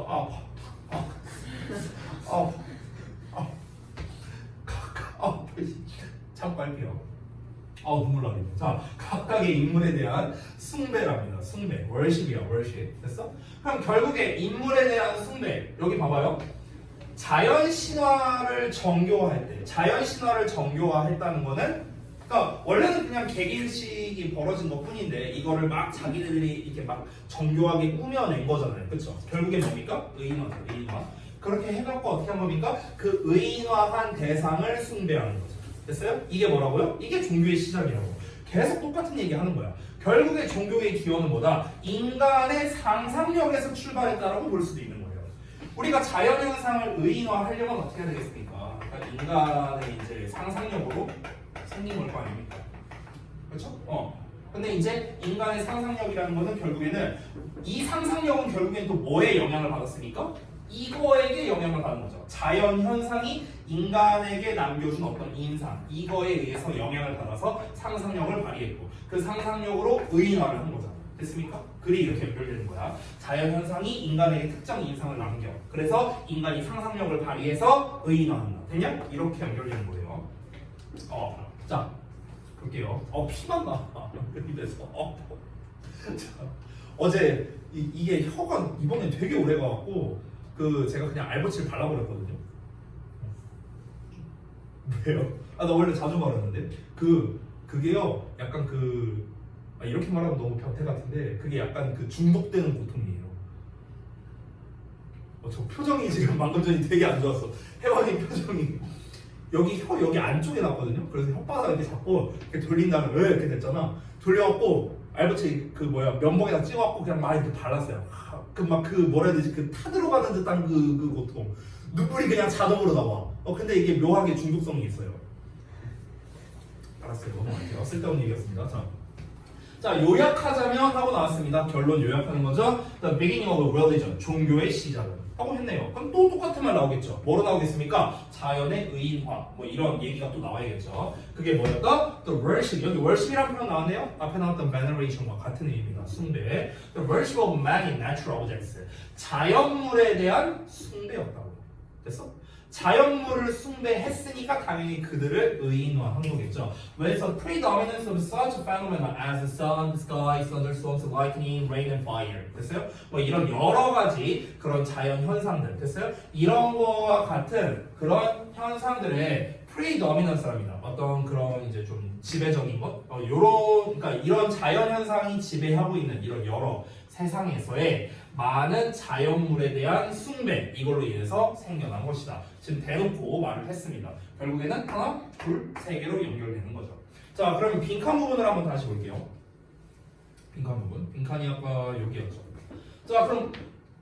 참고 할게요. 눈물 나네. 자, 각각의 인물에 대한 숭배랍니다. 숭배. 월십이야, 월십. 됐어? 그럼 결국에 인물에 대한 숭배. 여기 봐봐요. 자연 신화를 정교화할 때, 자연 신화를 정교화했다는 거는, 그러니까 원래는 그냥 개기일식이 벌어진 것 뿐인데 이거를 막 자기들이 이렇게 막 정교하게 꾸며낸 거잖아요. 그렇죠? 결국에 뭡니까? 의인화죠, 의인화. 그렇게 해갖고 어떻게 한 겁니까? 그 의인화한 대상을 숭배하는 거죠. 됐어요? 이게 뭐라고요? 이게 종교의 시작이라고. 계속 똑같은 얘기 하는 거야. 결국에 종교의 기원은 뭐다? 인간의 상상력에서 출발했다라고 볼 수도 있는 거예요. 우리가 자연현상을 의인화하려면 어떻게 해야 되겠습니까? 그러니까 인간의 이제 상상력으로 생긴 걸 거 아닙니까? 그렇죠? 근데 이제 인간의 상상력이라는 것은 결국에는 이 상상력은 결국엔 또 뭐에 영향을 받았습니까? 이거에게 영향을 받는 거죠. 자연 현상이 인간에게 남겨준 어떤 인상, 이거에 의해서 영향을 받아서 상상력을 발휘했고 그 상상력으로 의인화를 한 거잖아. 됐습니까? 글이 이렇게 연결되는 거야. 자연 현상이 인간에게 특정 인상을 남겨. 그래서 인간이 상상력을 발휘해서 의인화한다. 되냐? 이렇게 연결되는 거예요. 자, 볼게요. 피만 나. 입에서. 자, 어제 이게 혀가 이번에 되게 오래 가갖고 제가 그냥 알보칠 발라버렸거든요. 왜요? 나 원래 자주 바르는데 그게요 약간 이렇게 말하면 너무 변태 같은데 그게 약간 중독되는 고통이에요. 저 표정이 지금 방금 전에 되게 안 좋았어. 혜원이 표정이 여기 안쪽에 났거든요. 그래서 혓바닥 이렇게 잡고 이렇게 돌린 다음에 왜 이렇게 됐잖아. 돌려갖고 알보칠 면봉에다 찍어갖고 그냥 막 이렇게 발랐어요. 뭐라 해야 되지? 타 들어가는 듯한 그 고통. 눈물이 그냥 자동으로 나와. 근데 이게 묘하게 중독성이 있어요. 알았어요. 넘어갈게요. 쓸데없는 얘기였습니다. 자, 요약하자면 하고 나왔습니다. 결론 요약하는 거죠. The beginning of religion. 종교의 시작은. 하고 했네요. 그럼 또 똑같은 말 나오겠죠. 뭐로 나오겠습니까? 자연의 의인화. 뭐 이런 얘기가 또 나와야겠죠. 그게 뭐였다? The worship. 여기 worship이라는 표현 나왔네요. 앞에 나왔던 veneration과 같은 의미입니다. 숭배. The worship of man in natural objects. 자연물에 대한 숭배였다고. 됐어? 자연물을 숭배했으니까 당연히 그들을 의인화한 거겠죠. With the predominance of such phenomena as the sun, sky, thunderstorms, lightning, rain, and fire. 됐어요? 뭐 이런 여러 가지 그런 자연 현상들. 됐어요? 이런 거와 같은 그런 현상들의 predominance랍니다. 어떤 그런 이제 좀 지배적인 것, 그러니까 이런 자연 현상이 지배하고 있는 이런 여러 세상에서의 많은 자연물에 대한 숭배 이걸로 인해서 생겨난 것이다. 지금 대놓고 말을 했습니다. 결국에는 하나, 둘, 세 개로 연결되는 거죠. 자, 그러면 빈칸 부분을 한번 다시 볼게요. 빈칸 부분. 빈칸이 아까 여기였죠. 자, 그럼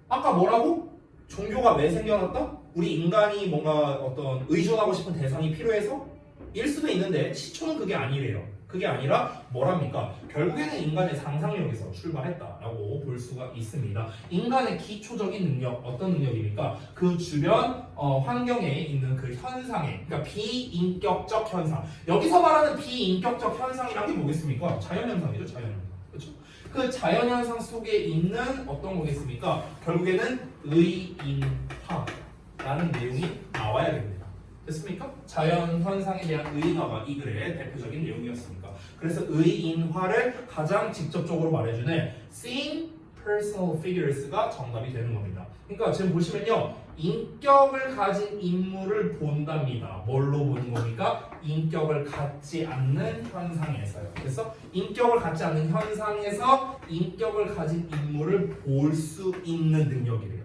아까 뭐라고? 종교가 왜 생겨났다? 우리 인간이 뭔가 어떤 의존하고 싶은 대상이 필요해서? 일 수도 있는데 시초는 그게 아니래요. 그게 아니라 뭐랍니까? 결국에는 인간의 상상력에서 출발했다라고 볼 수가 있습니다. 인간의 기초적인 능력, 어떤 능력입니까? 그 주변 환경에 있는 그 현상에, 그러니까 비인격적 현상. 여기서 말하는 비인격적 현상이란 게 뭐겠습니까? 자연현상이죠, 자연현상. 그렇죠? 그 자연현상 속에 있는 어떤 거겠습니까? 결국에는 의인화라는 내용이 나와야 됩니다. 됐습니까? 자연 현상에 대한 의인화가 이 글의 대표적인 내용이었습니다. 그래서 의인화를 가장 직접적으로 말해주는 seeing personal figures가 정답이 되는 겁니다. 그러니까 지금 보시면요, 인격을 가진 인물을 본답니다. 뭘로 보는 겁니까? 인격을 갖지 않는 현상에서요. 그래서 인격을 갖지 않는 현상에서 인격을 가진 인물을 볼 수 있는 능력이래요.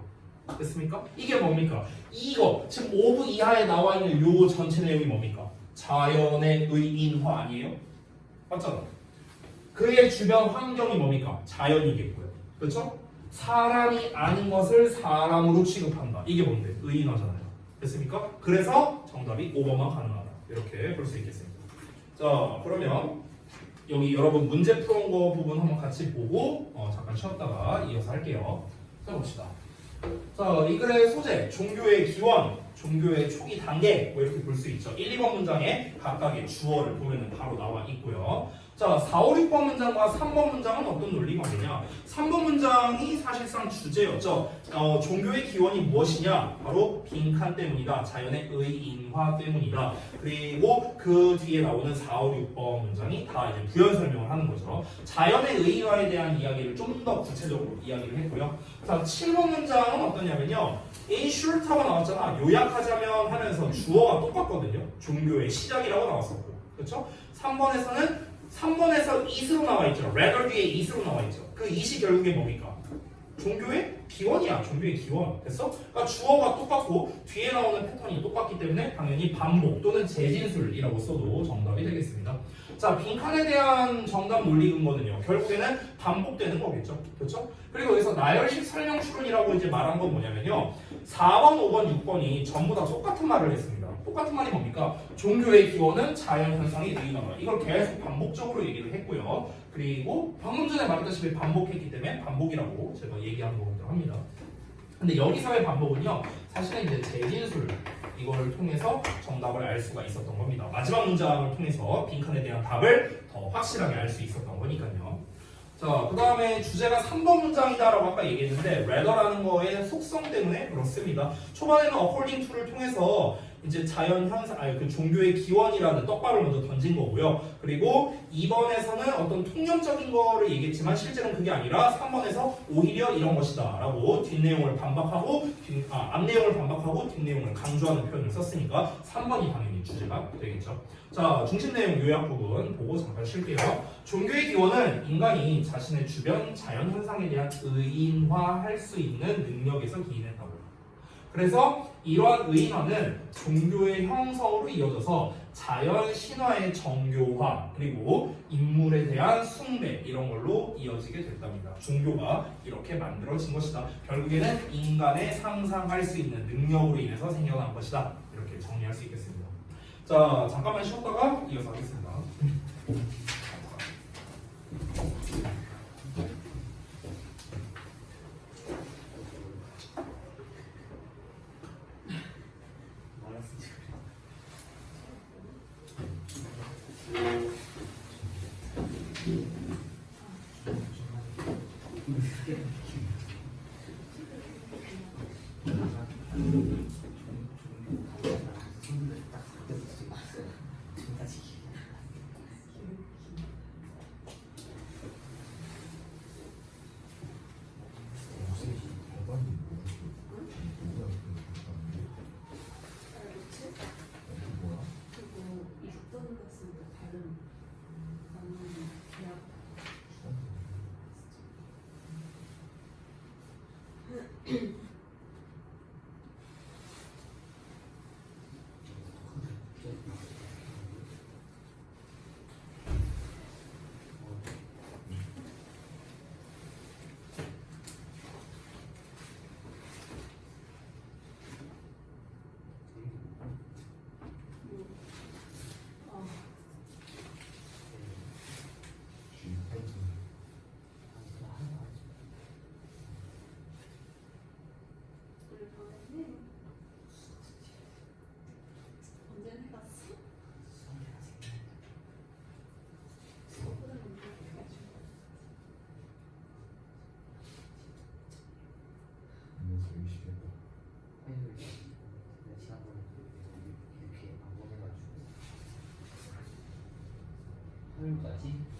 됐습니까? 이게 뭡니까? 이거 지금 5부 이하에 나와 있는 요 전체 내용이 뭡니까? 자연의 의인화 아니에요? 맞잖아. 그의 주변 환경이 뭡니까? 자연이겠고요. 그렇죠? 사람이 아닌 것을 사람으로 취급한다. 이게 뭔데? 의인화잖아요. 됐습니까? 그래서 정답이 5번만 가능하다. 이렇게 볼 수 있겠습니다. 자, 그러면 여기 여러분 문제 푸는 거 부분 한번 같이 보고 잠깐 쉬었다가 이어서 할게요. 자, 봅시다. 자, 이 글의 소재, 종교의 기원, 종교의 초기 단계 뭐 이렇게 볼 수 있죠. 1, 2번 문장에 각각의 주어를 보면 바로 나와 있고요. 자, 4, 5, 6번 문장과 3번 문장은 어떤 논리관계냐? 3번 문장이 사실상 주제였죠. 종교의 기원이 무엇이냐? 바로 빈칸 때문이다. 자연의 의인화 때문이다. 그리고 그 뒤에 나오는 4, 5, 6번 문장이 다 이제 부연 설명을 하는 거죠. 자연의 의인화에 대한 이야기를 좀 더 구체적으로 이야기를 했고요. 자, 7번 문장은 어떠냐면요. In short하고 나왔잖아. 요약하자면 하면서 주어가 똑같거든요. 종교의 시작이라고 나왔었고. 그렇죠? 3번에서 is로 나와 있죠. rather 뒤에 is로 나와 있죠. 그 is이 결국에 뭡니까? 종교의 기원이야. 종교의 기원. 됐어? 그러니까 주어가 똑같고 뒤에 나오는 패턴이 똑같기 때문에 당연히 반복 또는 재진술이라고 써도 정답이 되겠습니다. 자, 빈칸에 대한 정답 논리 근거는요. 결국에는 반복되는 거겠죠. 그렇죠? 그리고 여기서 나열식 설명 추론이라고 이제 말한 건 뭐냐면요. 4번, 5번, 6번이 전부 다 똑같은 말을 했습니다. 똑같은 말이 뭡니까? 종교의 기원은 자연현상이 의인화다. 이걸 계속 반복적으로 얘기를 했고요. 그리고 방금 전에 말했다시피 반복했기 때문에 반복이라고 제가 얘기한 거기도 합니다. 근데 여기서의 반복은요, 사실은 이제 재진술 이걸 통해서 정답을 알 수가 있었던 겁니다. 마지막 문장을 통해서 빈칸에 대한 답을 더 확실하게 알 수 있었던 거니까요. 자, 그 다음에 주제가 3번 문장이다라고 아까 얘기했는데 rather라는 거의 속성 때문에 그렇습니다. 초반에는 according to를 통해서 이제 자연 현상, 그 종교의 기원이라는 떡밥을 먼저 던진 거고요. 그리고 2번에서는 어떤 통념적인 거를 얘기했지만 실제로는 그게 아니라 3번에서 오히려 이런 것이다 라고 뒷내용을 반박하고 앞내용을 반박하고 뒷내용을 강조하는 표현을 썼으니까 3번이 당연히 주제가 되겠죠. 자, 중심 내용 요약 부분 보고 잠깐 쉴게요. 종교의 기원은 인간이 자신의 주변 자연 현상에 대한 의인화할 수 있는 능력에서 기인했다고. 그래서 이러한 의인화는 종교의 형성으로 이어져서 자연 신화의 정교화 그리고 인물에 대한 숭배 이런 걸로 이어지게 됐답니다. 종교가 이렇게 만들어진 것이다. 결국에는 인간의 상상할 수 있는 능력으로 인해서 생겨난 것이다. 이렇게 정리할 수 있겠습니다. 자, 잠깐만 쉬었다가 이어서 하겠습니다. 화요일까지?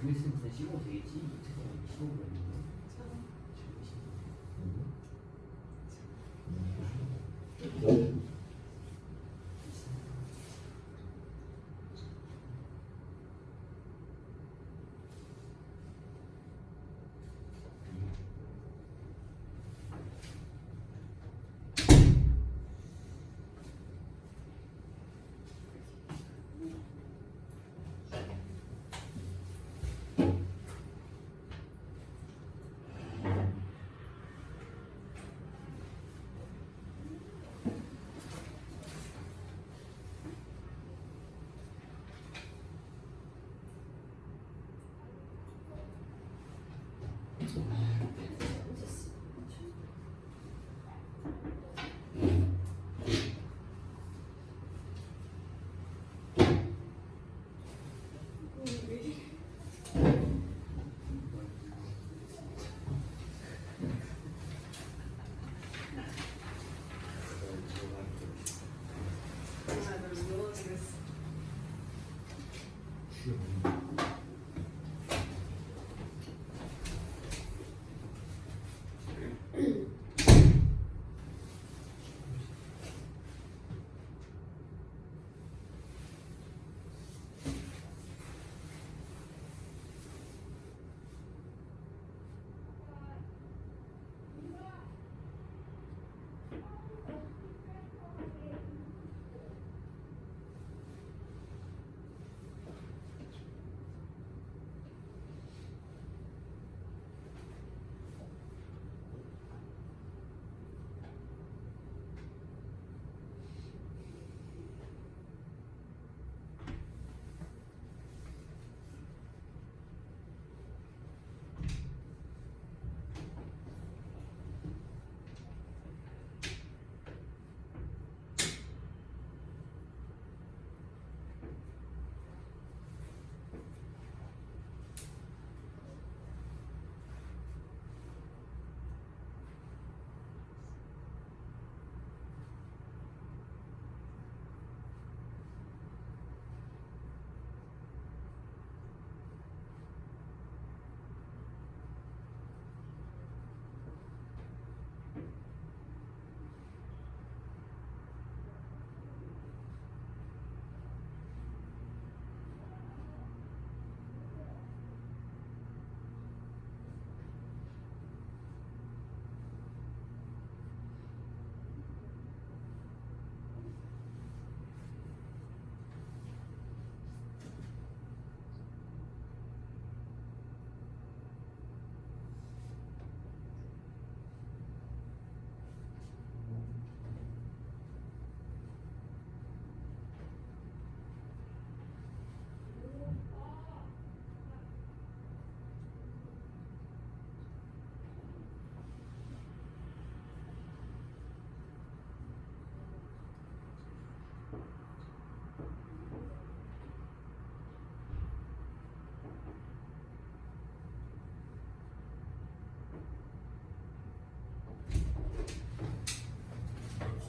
교회 센터에 씹어도 되겠지? 어떻게 씹어버렸는데?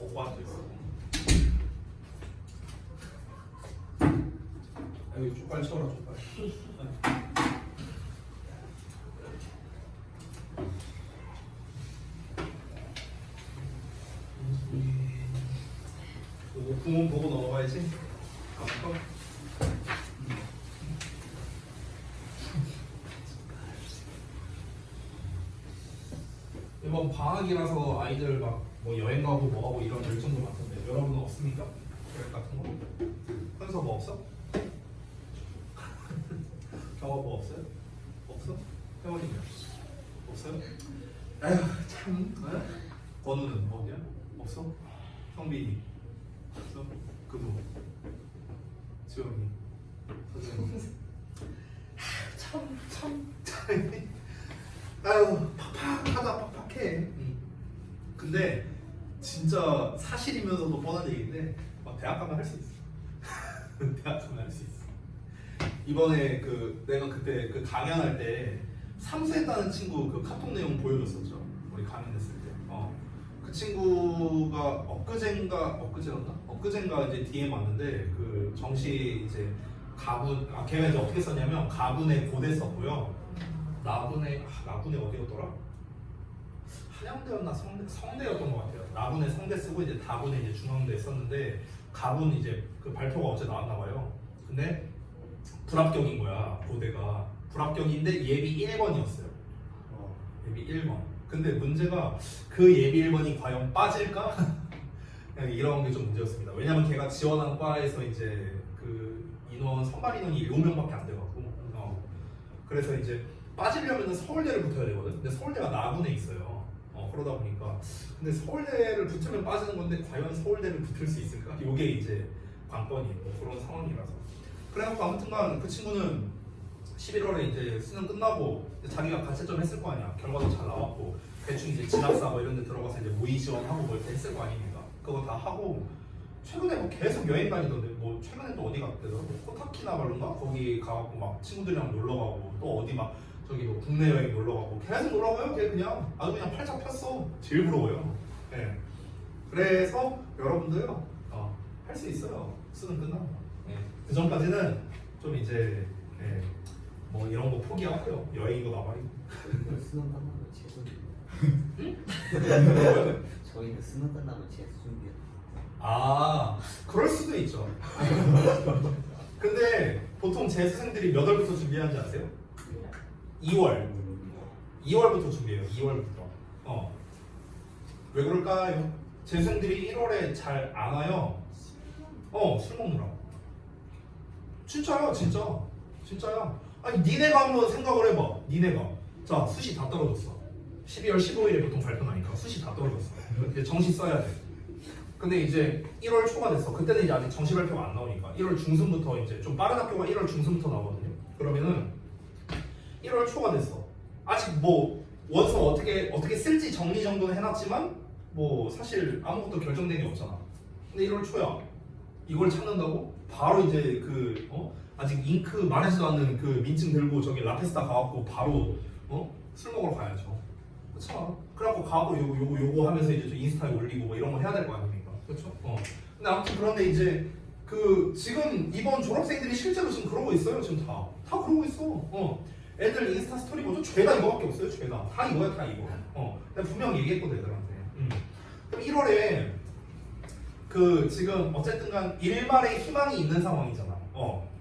거고 앉아있어. 여기 쪽발 쳐라 쪽발. 요거 구문 보고 넘어가야지. 가볼까? 이번 방학이라서 아이들 막 뭐 여행 가고 뭐 하고 이런 열정도 많던데 여러분은 없습니까? 계획 같은 거? 현서 뭐 없어? 경화 뭐 없어요? 없어? 회원이요? 없어요? 아휴 참. 건우는 뭐 어디야? 없어? 성빈이 없어? 그도 지영이 선생님 참 아유 팍팍하다 팍팍해. 근데 진짜 사실이면서도 뻔한 얘기인데 대학 가면 할 수 있어. 대학 가면 할 수 있어. 이번에 그 내가 그때 그 강연할 때 삼수했다는 친구 그 카톡 내용 보여줬었죠. 우리 강연했을 때. 그 친구가 엊그젠가 이제 DM 왔는데 그 정시 이제 가분 걔가 이제 어떻게 썼냐면 가분의 고대 썼고요. 나분의 어디였더라? 한양대였나 성대였던 것 같아요. 나분의 성대 쓰고 이제 다분의 이제 중앙대 썼는데 가분 이제 그 발표가 어제 나왔나 봐요. 근데 불합격인 거야. 고대가 불합격인데 예비 1번이었어요. 예비 1번. 근데 문제가 그 예비 1번이 과연 빠질까? 이런 게 좀 문제였습니다. 왜냐면 걔가 지원한 과에서 이제 그 인원 선발 인원이 7명밖에 안 돼가지고 그래서 이제 빠지려면 서울대를 붙어야 되거든. 근데 서울대가 나군에 있어요. 그러다 보니까 근데 서울대를 붙으면 빠지는 건데 과연 서울대를 붙을 수 있을까? 이게 이제 관건이에요. 그런 상황이라서. 그래갖고 아무튼간 그 친구는 11월에 이제 수능 끝나고 자기가 가채점 했을 거 아니야. 결과도 잘 나왔고 대충 이제 진학사 뭐 이런 데 들어가서 이제 모의 지원하고 뭐 이렇게 했을 거 아닙니까? 그거 다 하고 최근에 뭐 계속 여행 다니던데 뭐 최근에 또 어디 갔대더라? 뭐 코타키나발루인가? 거기 가갖고 막 친구들이랑 놀러 가고 또 어디 막 저기 뭐 국내 여행 놀러 가고 계속 놀러 가요. 걔 그냥 아주 그냥 팔짝 폈어. 제일 부러워요. 네. 그래서 여러분도요 할 수 있어요. 수능 끝나고. 네. 그 전까지는 좀 이제 뭐 이런 거 포기하고요. 여행이고 나발이고. 저희는 수능 끝나면 재수 저희는 수능 끝나면 재수 준비해요. 아 그럴 수도 있죠. 근데 보통 재수생들이 몇 월부터 준비하는지 아세요? 2월부터 준비해요. 2월부터. 왜 그럴까요? 재수생들이 1월에 잘 안 와요. 술 먹느라고. 진짜야, 진짜야. 아니 니네가 한번 생각을 해봐. 니네가 자 수시 다 떨어졌어. 12월 15일에 보통 발표 나니까 수시 다 떨어졌어. 이제 정시 써야 돼. 근데 이제 1월 초가 됐어. 그때는 이제 아직 정시 발표가 안 나오니까 1월 중순부터 이제 좀 빠른 학교가 1월 중순부터 나오거든요. 그러면은 1월 초가 됐어. 아직 뭐 원서 어떻게 쓸지 정리 정도는 해놨지만 뭐 사실 아무것도 결정된 게 없잖아. 근데 1월 초야. 이걸 찾는다고 바로 이제 그 아직 잉크 마르지도 않는 그 민증 들고 저기 라페스타 가갖고 바로 술 먹으러 가야죠. 그렇죠. 그래갖고 가고 요거 하면서 이제 좀 인스타에 올리고 뭐 이런 거 해야 될 거 아닙니까? 그렇죠. 근데 아무튼 그런데 이제 그 지금 이번 졸업생들이 실제로 지금 그러고 있어요. 지금 다 그러고 있어. 애들 인스타 스토리 보죠. 죄다 이거밖에 없어요. 죄다 다 이거야, 다 이거. 내가 분명 얘기했거든 애들한테. 그럼 1월에 그 지금 어쨌든간 일말의 희망이 있는 상황이잖아.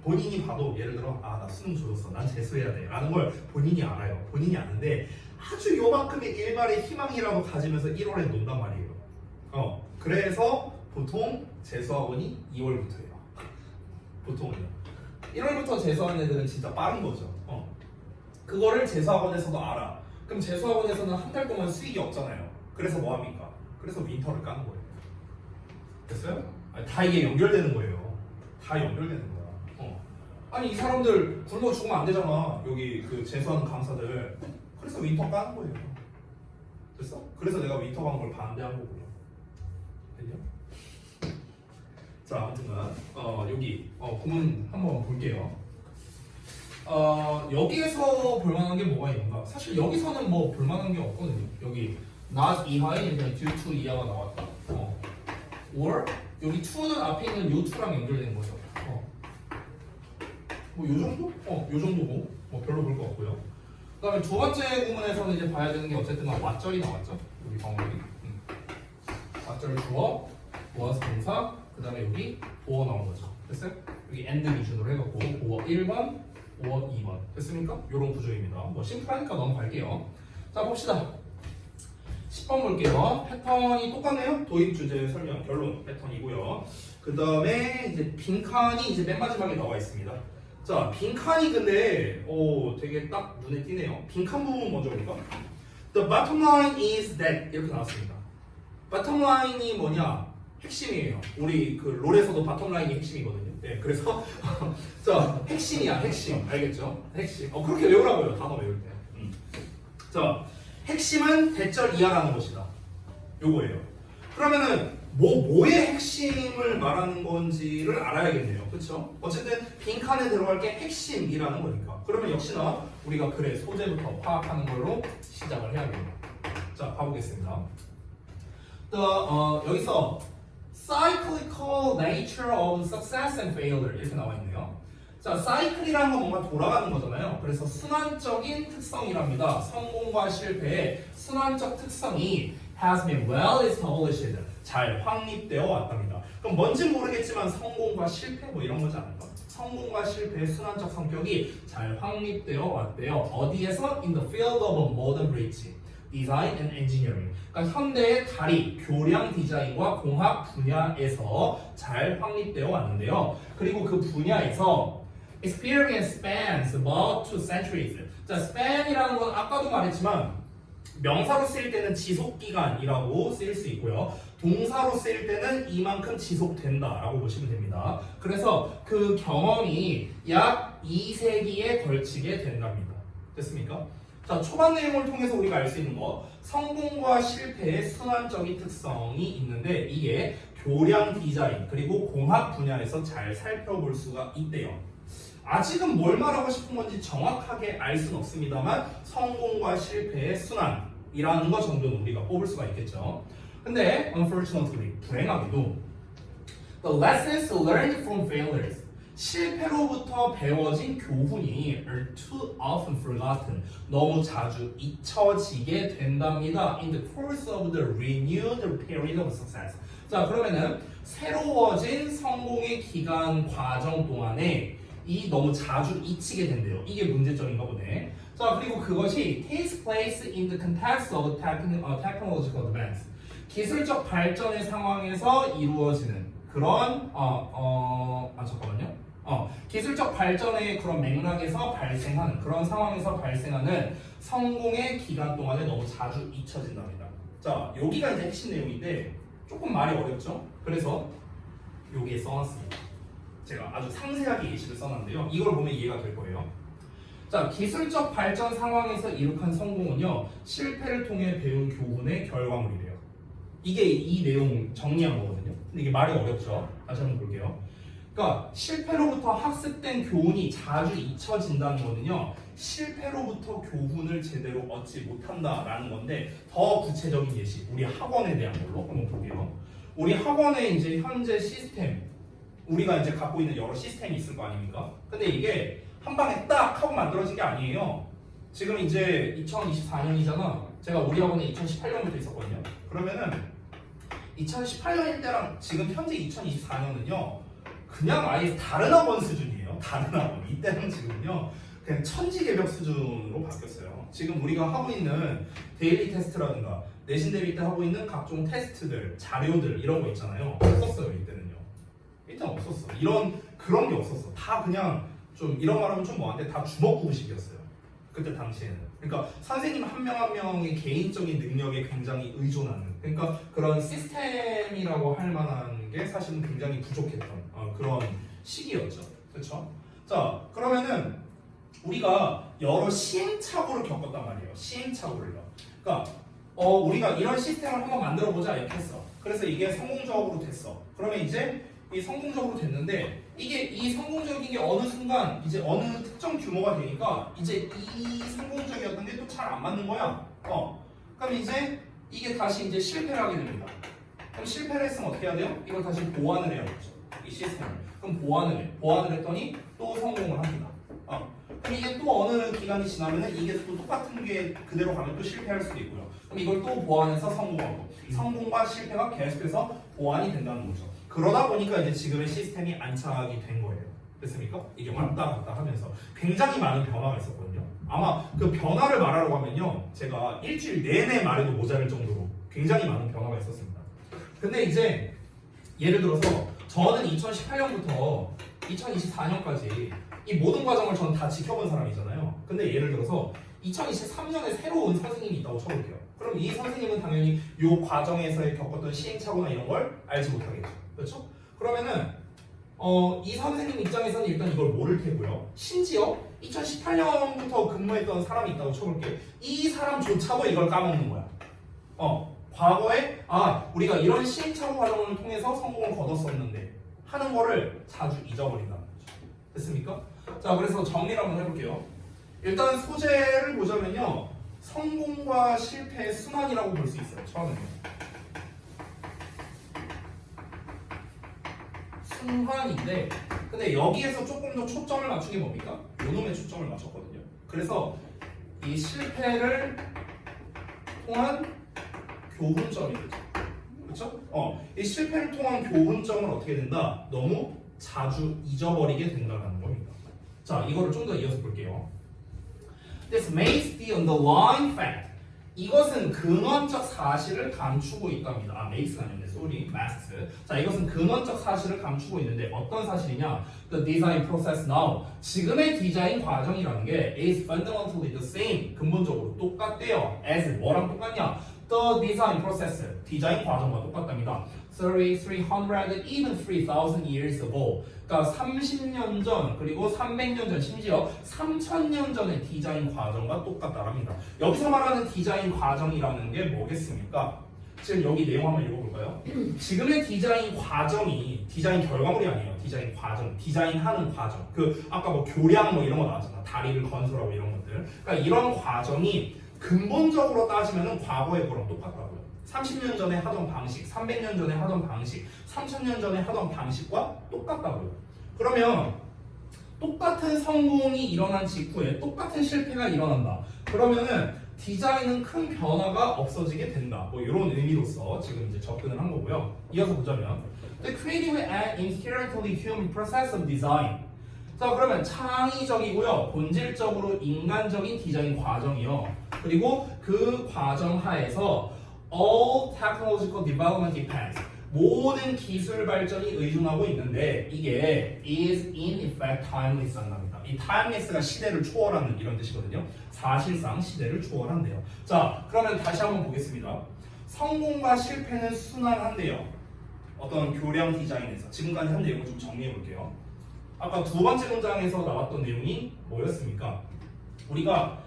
본인이 봐도 예를 들어 나 수능 조졌어. 난 재수해야 돼. 라는 걸 본인이 알아요. 본인이 아는데 아주 요만큼의 일말의 희망이라도 가지면서 1월에 논단 말이에요. 그래서 보통 재수학원이 2월부터예요. 보통은요. 1월부터 재수하는 애들은 진짜 빠른 거죠. 그거를 재수학원에서도 알아. 그럼 재수학원에서는 한 달 동안 수익이 없잖아요. 그래서 뭐 합니까? 그래서 윈터를 까는 거예요. 됐어요? 다 이게 연결되는 거예요. 다 연결되는 거야. 아니 이 사람들 굶어 죽으면 안 되잖아. 여기 그 재수하는 강사들. 그래서 윈터 까는 거예요. 됐어? 그래서 내가 윈터 간 걸 반대한 거고요. 됐냐? 자, 아무튼간 여기 구문 한번 볼게요. 여기에서 볼만한 게 뭐가 있는가? 사실 여기서는 뭐 볼만한 게 없거든요. 여기 not 이하에 그냥 due to 이하가 나왔다. or 여기 to는 앞에 있는 요 to랑 연결되는 거죠. 뭐 요 정도? 요 정도고 뭐 별로 볼 거 없고요. 그다음에 두 번째 구문에서는 이제 봐야 되는 게 어쨌든 왓절이 나왔죠. 여기 방법이. 왓절 주어, was 동사, 그다음에 여기 보어 나온 거죠. 됐어요? 여기 and 기준으로 해갖고 보어 1번, 보어 2번 됐습니까? 이런 구조입니다. 뭐 심플하니까 넘어갈게요. 자 봅시다. 10번 볼게요. 패턴이 똑같네요. 도입 주제 설명 결론 패턴이고요. 그 다음에 이제 빈칸이 이제 맨 마지막에 나와 있습니다. 자 빈칸이 근데 되게 딱 눈에 띄네요. 빈칸 부분 먼저 볼까? The bottom line is that 이렇게 나왔습니다. bottom line이 뭐냐? 핵심이에요. 우리 그 롤에서도 bottom line이 핵심이거든요. 네, 그래서 자 핵심이야 핵심 알겠죠? 핵심. 그렇게 외우라고요 단어 외울 때. 자 핵심은 대절 이하라는 것이다. 요거예요. 그러면은 뭐의 핵심을 말하는 건지를 알아야겠네요. 그렇죠? 어쨌든 빈칸에 들어갈 게 핵심이라는 거니까. 그러면 역시나 우리가 글의 소재부터 파악하는 걸로 시작을 해야겠네요. 자, 가보겠습니다. 여기서 cyclical nature of success and failure 이렇게 나와 있네요. 자, 사이클이라는 건 뭔가 돌아가는 거잖아요. 그래서 순환적인 특성이랍니다. 성공과 실패의 순환적 특성이 has been well established. 잘 확립되어 왔답니다. 그럼 뭔지 모르겠지만 성공과 실패 뭐 이런 거지 않을까? 성공과 실패의 순환적 성격이 잘 확립되어 왔대요. 어디에서? In the field of modern bridge, design and engineering. 그러니까 현대의 다리, 교량 디자인과 공학 분야에서 잘 확립되어 왔는데요. 그리고 그 분야에서 experience spans about 2 centuries. 자, span이라는 건 아까도 말했지만 명사로 쓰일 때는 지속기간이라고 쓰일 수 있고요. 동사로 쓰일 때는 이만큼 지속된다라고 보시면 됩니다. 그래서 그 경험이 약 2세기에 걸치게 된답니다. 됐습니까? 자, 초반 내용을 통해서 우리가 알 수 있는 거 성공과 실패의 순환적인 특성이 있는데 이게 교량 디자인 그리고 공학 분야에서 잘 살펴볼 수가 있대요. 아직은 뭘 말하고 싶은 건지 정확하게 알 수는 없습니다만 성공과 실패의 순환이라는 것 정도는 우리가 뽑을 수가 있겠죠. 근데 unfortunately 불행하게도 the lessons learned from failures 실패로부터 배워진 교훈이 are too often forgotten 너무 자주 잊혀지게 된답니다. In the course of the renewed period of success. 자 그러면은 새로워진 성공의 기간 과정 동안에 이 너무 자주 잊히게 된대요. 이게 문제점인가 보네. 자 그리고 그것이 takes place in the context of technological advance. 기술적 발전의 상황에서 이루어지는 그런 잠깐만요. 기술적 발전의 그런 맥락에서 발생하는 그런 상황에서 발생하는 성공의 기간 동안에 너무 자주 잊혀진답니다. 자 여기가 이제 핵심 내용인데 조금 말이 어렵죠? 그래서 여기에 써놨습니다. 제가 아주 상세하게 예시를 써놨는데요. 이걸 보면 이해가 될 거예요. 자, 기술적 발전 상황에서 이룩한 성공은요, 실패를 통해 배운 교훈의 결과물이래요. 이게 이 내용 정리한 거거든요. 근데 이게 말이 어렵죠? 다시 한번 볼게요. 그러니까 실패로부터 학습된 교훈이 자주 잊혀진다는 거는요, 실패로부터 교훈을 제대로 얻지 못한다라는 건데 더 구체적인 예시, 우리 학원에 대한 걸로 한번 볼게요. 우리 학원에 이제 현재 시스템 우리가 이제 갖고 있는 여러 시스템이 있을 거 아닙니까? 근데 이게 한 방에 딱 하고 만들어진 게 아니에요. 지금 이제 2024년이잖아. 제가 우리 학원에 2018년부터 있었거든요. 그러면은 2018년일 때랑 지금 현재 2024년은요. 그냥 아예 다른 학원 수준이에요. 다른 학원. 이때는 지금요. 그냥 천지개벽 수준으로 바뀌었어요. 지금 우리가 하고 있는 데일리 테스트라든가 내신 대비 때 하고 있는 각종 테스트들, 자료들 이런 거 있잖아요. 없었어요. 이때는요. 일단 없었어. 그런 게 없었어. 다 그냥 좀 이런 말하면 좀 뭐한데 다 주먹구구식이었어요. 그때 당시에는. 그러니까 선생님 한 명 한 명의 개인적인 능력에 굉장히 의존하는. 그러니까 그런 시스템이라고 할 만한 게 사실은 굉장히 부족했던 그런 시기였죠. 그렇죠? 자, 그러면은 우리가 여러 시행착오를 겪었단 말이에요. 시행착오를요. 그러니까 우리가 이런 시스템을 한번 만들어 보자 이렇게 했어. 그래서 이게 성공적으로 됐어. 그러면 이제 이 성공적으로 됐는데 이 성공적인 게 어느 순간 이제 어느 특정 규모가 되니까 이제 이 성공적이었던 게 또 잘 안 맞는 거야. 그럼 이제 이게 다시 이제 실패를 하게 됩니다. 그럼 실패를 했으면 어떻게 해야 돼요? 이걸 다시 보완을 해야 되죠. 이 시스템을. 그럼 보완을 해. 보완을 했더니 또 성공을 합니다. 그럼 이게 또 어느 기간이 지나면은 이게 또 똑같은 게 그대로 가면 또 실패할 수도 있고요. 그럼 이걸 또 보완해서 성공하고 성공과 실패가 계속해서 보완이 된다는 거죠. 그러다 보니까 이제 지금의 시스템이 안착이 된 거예요. 됐습니까? 이게 왔다 갔다 하면서 굉장히 많은 변화가 있었거든요. 아마 그 변화를 말하려고 하면요, 제가 일주일 내내 말해도 모자랄 정도로 굉장히 많은 변화가 있었습니다. 근데 이제 예를 들어서 저는 2018년부터 2024년까지 이 모든 과정을 저는 다 지켜본 사람이잖아요. 근데 예를 들어서 2023년에 새로운 선생님이 있다고 쳐볼게요. 그럼 이 선생님은 당연히 이 과정에서 겪었던 시행착오나 이런 걸 알지 못하겠죠. 그렇죠? 그러면은 이 선생님 입장에서는 일단 이걸 모를 테고요. 심지어 2018년부터 근무했던 사람이 있다고 쳐볼게요. 이 사람조차도 이걸 까먹는 거야. 과거에 우리가 이런 시행착오 과정을 통해서 성공을 거뒀었는데 하는 거를 자주 잊어버린다는 거죠. 됐습니까? 자, 그래서 정리를 한번 해볼게요. 일단 소재를 보자면요, 성공과 실패의 순환이라고 볼 수 있어요. 처음에는 순환인데, 근데 여기에서 조금 더 초점을 맞춘 게 뭡니까? 요놈에 초점을 맞췄거든요. 그래서 이 실패를 통한 교훈점이 되죠. 그렇죠? 이 실패를 통한 교훈점을 어떻게 된다? 너무 자주 잊어버리게 된다는 겁니다. 자, 이거를 좀 더 이어서 볼게요. This makes the underlying fact. 이것은 근원적 사실을 감추고 있답니다. makes가 아니었네. sorry, masks. 자, 이것은 근원적 사실을 감추고 있는데 어떤 사실이냐? The design process now. 지금의 디자인 과정이라는 게 is fundamentally the same. 근본적으로 똑같대요. as 뭐랑 똑같냐? The design process. 디자인 과정과 똑같답니다. 300, even 3,000 years ago. 그러니까 30년 전, 그리고 300년 전, 심지어 3,000년 전의 디자인 과정과 똑같다랍니다. 여기서 말하는 디자인 과정이라는 게 뭐겠습니까? 지금 여기 내용 한번 읽어볼까요? 지금의 디자인 과정이 디자인 결과물이 아니에요. 디자인 과정, 디자인하는 과정. 아까 뭐 교량 뭐 이런 거 나왔잖아. 다리를 건설하고 이런 것들. 그러니까 이런 과정이 근본적으로 따지면은 과거의 거랑 똑같다고요. 30년 전에 하던 방식, 300년 전에 하던 방식, 3000년 전에 하던 방식과 똑같다고요. 그러면 똑같은 성공이 일어난 직후에 똑같은 실패가 일어난다. 그러면은 디자인은 큰 변화가 없어지게 된다. 뭐 이런 의미로서 지금 이제 접근을 한 거고요. 이어서 보자면 The creative and inherently human process of design. 자, 그러면 창의적이고요, 본질적으로 인간적인 디자인 과정이요. 그리고 그 과정 하에서 all technological development depends. 모든 기술 발전이 의존하고 있는데 이게 is in effect timeless 한답니다. 이 timeless가 시대를 초월하는 이런 뜻이거든요. 사실상 시대를 초월한대요. 자, 그러면 다시 한번 보겠습니다. 성공과 실패는 순환한대요. 어떤 교량 디자인에서 지금까지 한 내용을 좀 정리해 볼게요. 아까 두 번째 문장에서 나왔던 내용이 뭐였습니까? 우리가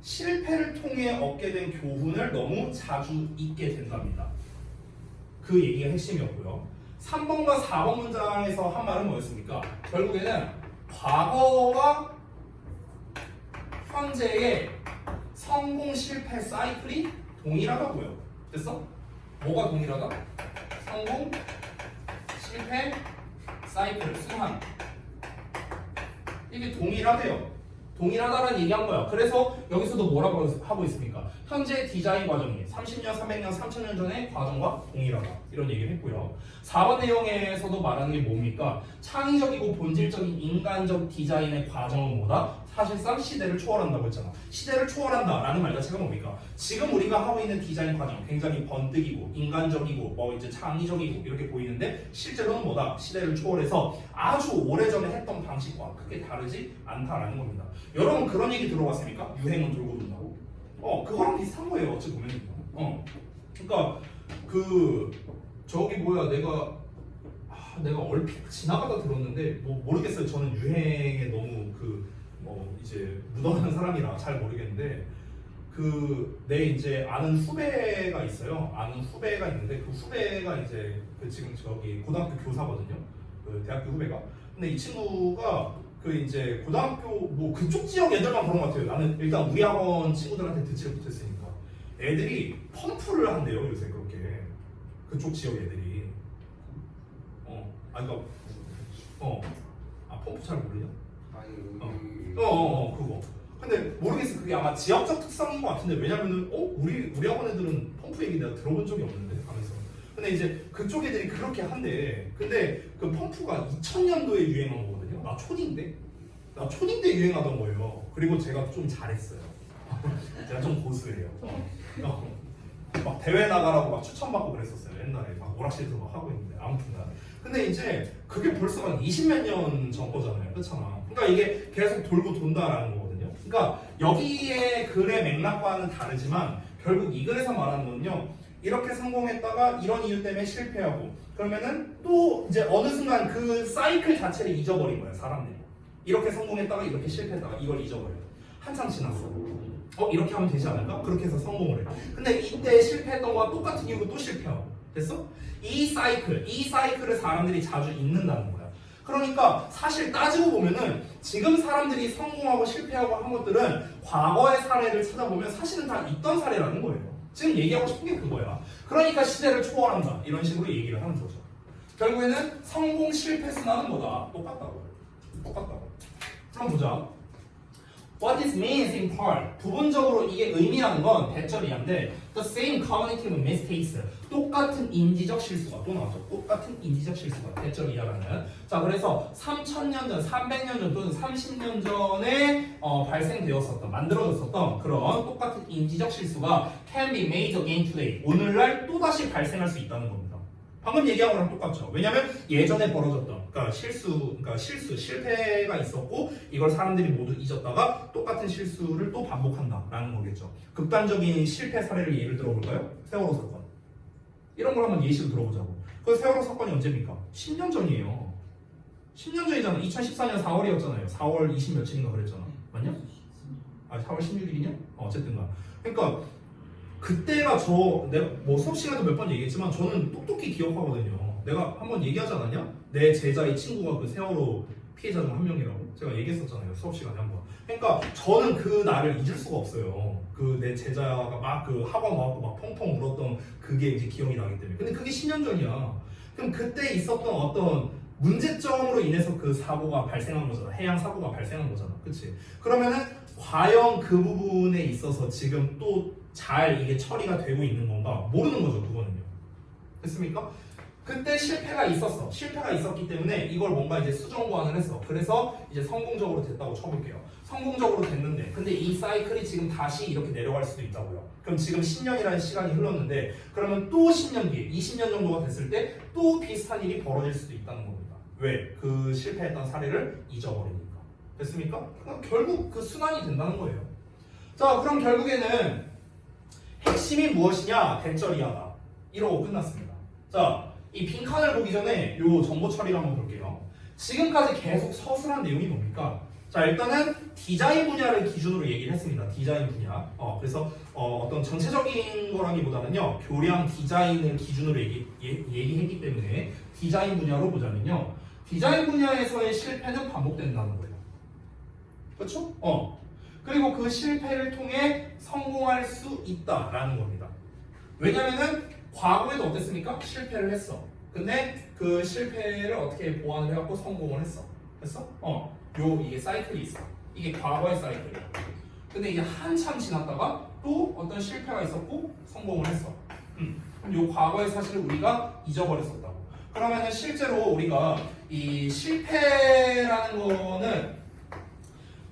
실패를 통해 얻게 된 교훈을 너무 자주 잊게 된답니다. 그 얘기가 핵심이었고요. 3번과 4번 문장에서 한 말은 뭐였습니까? 결국에는 과거와 현재의 성공 실패 사이클이 동일하다고요. 됐어? 뭐가 동일하다? 성공 실패 사이클 순환. 이게 동일하대요. 동일하다라는 얘기한 거야. 그래서 여기서도 뭐라고 하고 있습니까? 현재 디자인 과정이 30년, 300년, 3000년 전의 과정과 동일하다. 이런 얘기를 했고요. 4번 내용에서도 말하는 게 뭡니까? 창의적이고 본질적인 인간적 디자인의 과정은 뭐다? 사실상 시대를 초월한다고 했잖아. 시대를 초월한다라는 말 자체가 뭡니까? 지금 우리가 하고 있는 디자인 과정 굉장히 번뜩이고 인간적이고 뭐 이제 창의적이고 이렇게 보이는데 실제로는 뭐다? 시대를 초월해서 아주 오래전에 했던 방식과 크게 다르지 않다라는 겁니다. 여러분 그런 얘기 들어봤습니까? 유행은 돌고 돈다고? 그거랑 비슷한 거예요. 어찌 보면. 그러니까 저기 뭐야 내가 얼핏 지나가다 들었는데 뭐 모르겠어요. 저는 유행에 너무 이제 묻어가는 사람이라 잘 모르겠는데 내 이제 아는 후배가 있어요. 아는 후배가 있는데 그 후배가 이제 지금 저기 고등학교 교사거든요. 대학교 후배가. 근데 이 친구가 이제 고등학교 뭐 그쪽 지역 애들만 그런 것 같아요. 나는 일단 우리 학원 친구들한테 듣지를 못했으니까 애들이 펌프를 한대요 요새 그렇게. 그쪽 지역 애들이. 그러니까 펌프 잘 모르냐? 아니 그거. 근데 모르겠어. 그게 아마 지역적 특성인 것 같은데 왜냐면은 우리 학원 애들은 펌프 얘기 내가 들어본 적이 없는데 하면서. 근데 이제 그쪽 애들이 그렇게 한대. 근데 그 펌프가 2000년도에 유행한 거거든요. 나 초딩 때 유행하던 거예요. 그리고 제가 좀 잘했어요. 제가 좀 고수예요. 막 대회 나가라고 막 추천받고 그랬었어요. 옛날에 막 오락실에서 막 하고 있는데 아무튼간. 근데 이제 그게 벌써 한 20몇 년 전 거잖아요. 그렇잖아. 그러니까 이게 계속 돌고 돈다라는 거거든요. 그러니까 여기에 글의 맥락과는 다르지만 결국 이 글에서 말하는 거는요. 이렇게 성공했다가 이런 이유 때문에 실패하고 그러면은 또 이제 어느 순간 그 사이클 자체를 잊어버린 거예요. 사람들이. 이렇게 성공했다가 이렇게 실패했다가 이걸 잊어버려요. 한참 지났어. 이렇게 하면 되지 않을까? 그렇게 해서 성공을 해. 근데 이때 실패했던 거와 똑같은 이유로 또 실패하고. 됐어? 이 사이클을 사람들이 자주 잊는다는 거야. 그러니까 사실 따지고 보면은 지금 사람들이 성공하고 실패하고 한 것들은 과거의 사례를 찾아보면 사실은 다 있던 사례라는 거예요. 지금 얘기하고 싶은 게 그거야. 그러니까 시대를 초월한다. 이런 식으로 얘기를 하는 거죠. 결국에는 성공 실패 순환은 뭐다? 똑같다고. 그럼 보자. What this means in part. 부분적으로 이게 의미하는 건 대절이한데 the same cognitive mistakes. 똑같은 인지적 실수가 또 나왔죠. 똑같은 인지적 실수가 대절이하라는. 자, 그래서 3000년 전, 300년 전 또는 30년 전에 발생되었었던, 만들어졌었던 그런 똑같은 인지적 실수가 can be made again today. 오늘날 또다시 발생할 수 있다는 겁니다. 방금 얘기한 거랑 똑같죠. 왜냐면 예전에 벌어졌던 실패가 있었고 이걸 사람들이 모두 잊었다가 똑같은 실수를 또 반복한다라는 거겠죠. 극단적인 실패 사례를 예를 들어볼까요? 세월호 사건. 이런 걸 한번 예시로 들어보자고. 그 세월호 사건이 언제입니까? 10년 전이에요. 10년 전이잖아. 2014년 4월이었잖아요. 4월 20 며칠인가 그랬잖아. 맞냐? 4월 16일이냐? 어쨌든가. 그러니까 그때가 내가 뭐 수업 시간에도 몇 번 얘기했지만 저는 똑똑히 기억하거든요. 내가 한번 얘기하지 않았냐? 내 제자의 친구가 그 세월호 피해자 중 한 명이라고 제가 얘기했었잖아요. 수업 시간에 한번. 그러니까 저는 그 날을 잊을 수가 없어요. 그 내 제자가 막 그 학원 와갖고 막 펑펑 울었던 그게 이제 기억이 나기 때문에. 근데 그게 10년 전이야. 그럼 그때 있었던 어떤 문제점으로 인해서 그 사고가 발생한 거잖아. 해양 사고가 발생한 거잖아. 그치? 그러면은 과연 그 부분에 있어서 지금 또 잘 이게 처리가 되고 있는 건가? 모르는 거죠, 그거는요. 됐습니까? 그때 실패가 있었기 때문에 이걸 뭔가 이제 수정 보완을 했어. 그래서 이제 성공적으로 됐다고 쳐볼게요. 성공적으로 됐는데, 근데 이 사이클이 지금 다시 이렇게 내려갈 수도 있다고요. 그럼 지금 10년이라는 시간이 흘렀는데, 그러면 또 10년 뒤에, 20년 정도가 됐을 때 또 비슷한 일이 벌어질 수도 있다는 겁니다. 왜? 그 실패했던 사례를 잊어버리니까. 됐습니까? 그러니까 결국 그 순환이 된다는 거예요. 자, 그럼 결국에는 핵심이 무엇이냐? 대절이하다. 이러고 끝났습니다. 자, 이 빈칸을 보기 전에 요 정보 처리를 한번 볼게요. 지금까지 계속 서술한 내용이 뭡니까? 자, 일단은 디자인 분야를 기준으로 얘기를 했습니다. 디자인 분야. 그래서 어떤 전체적인 거라기보다는요, 교량 디자인을 기준으로 얘기했기 때문에 디자인 분야로 보자면요, 디자인 분야에서의 실패는 반복된다는 거예요. 그렇죠? 그리고 그 실패를 통해 성공할 수 있다라는 겁니다. 왜냐면은 과거에도 어땠습니까? 실패를 했어. 근데 그 실패를 어떻게 보완을 해갖고 성공을 했어. 됐어? 이게 사이클이 있어. 이게 과거의 사이클이야. 근데 이게 한참 지났다가 또 어떤 실패가 있었고 성공을 했어. 그럼 이 과거의 사실을 우리가 잊어버렸었다고. 그러면은 실제로 우리가 이 실패라는 거는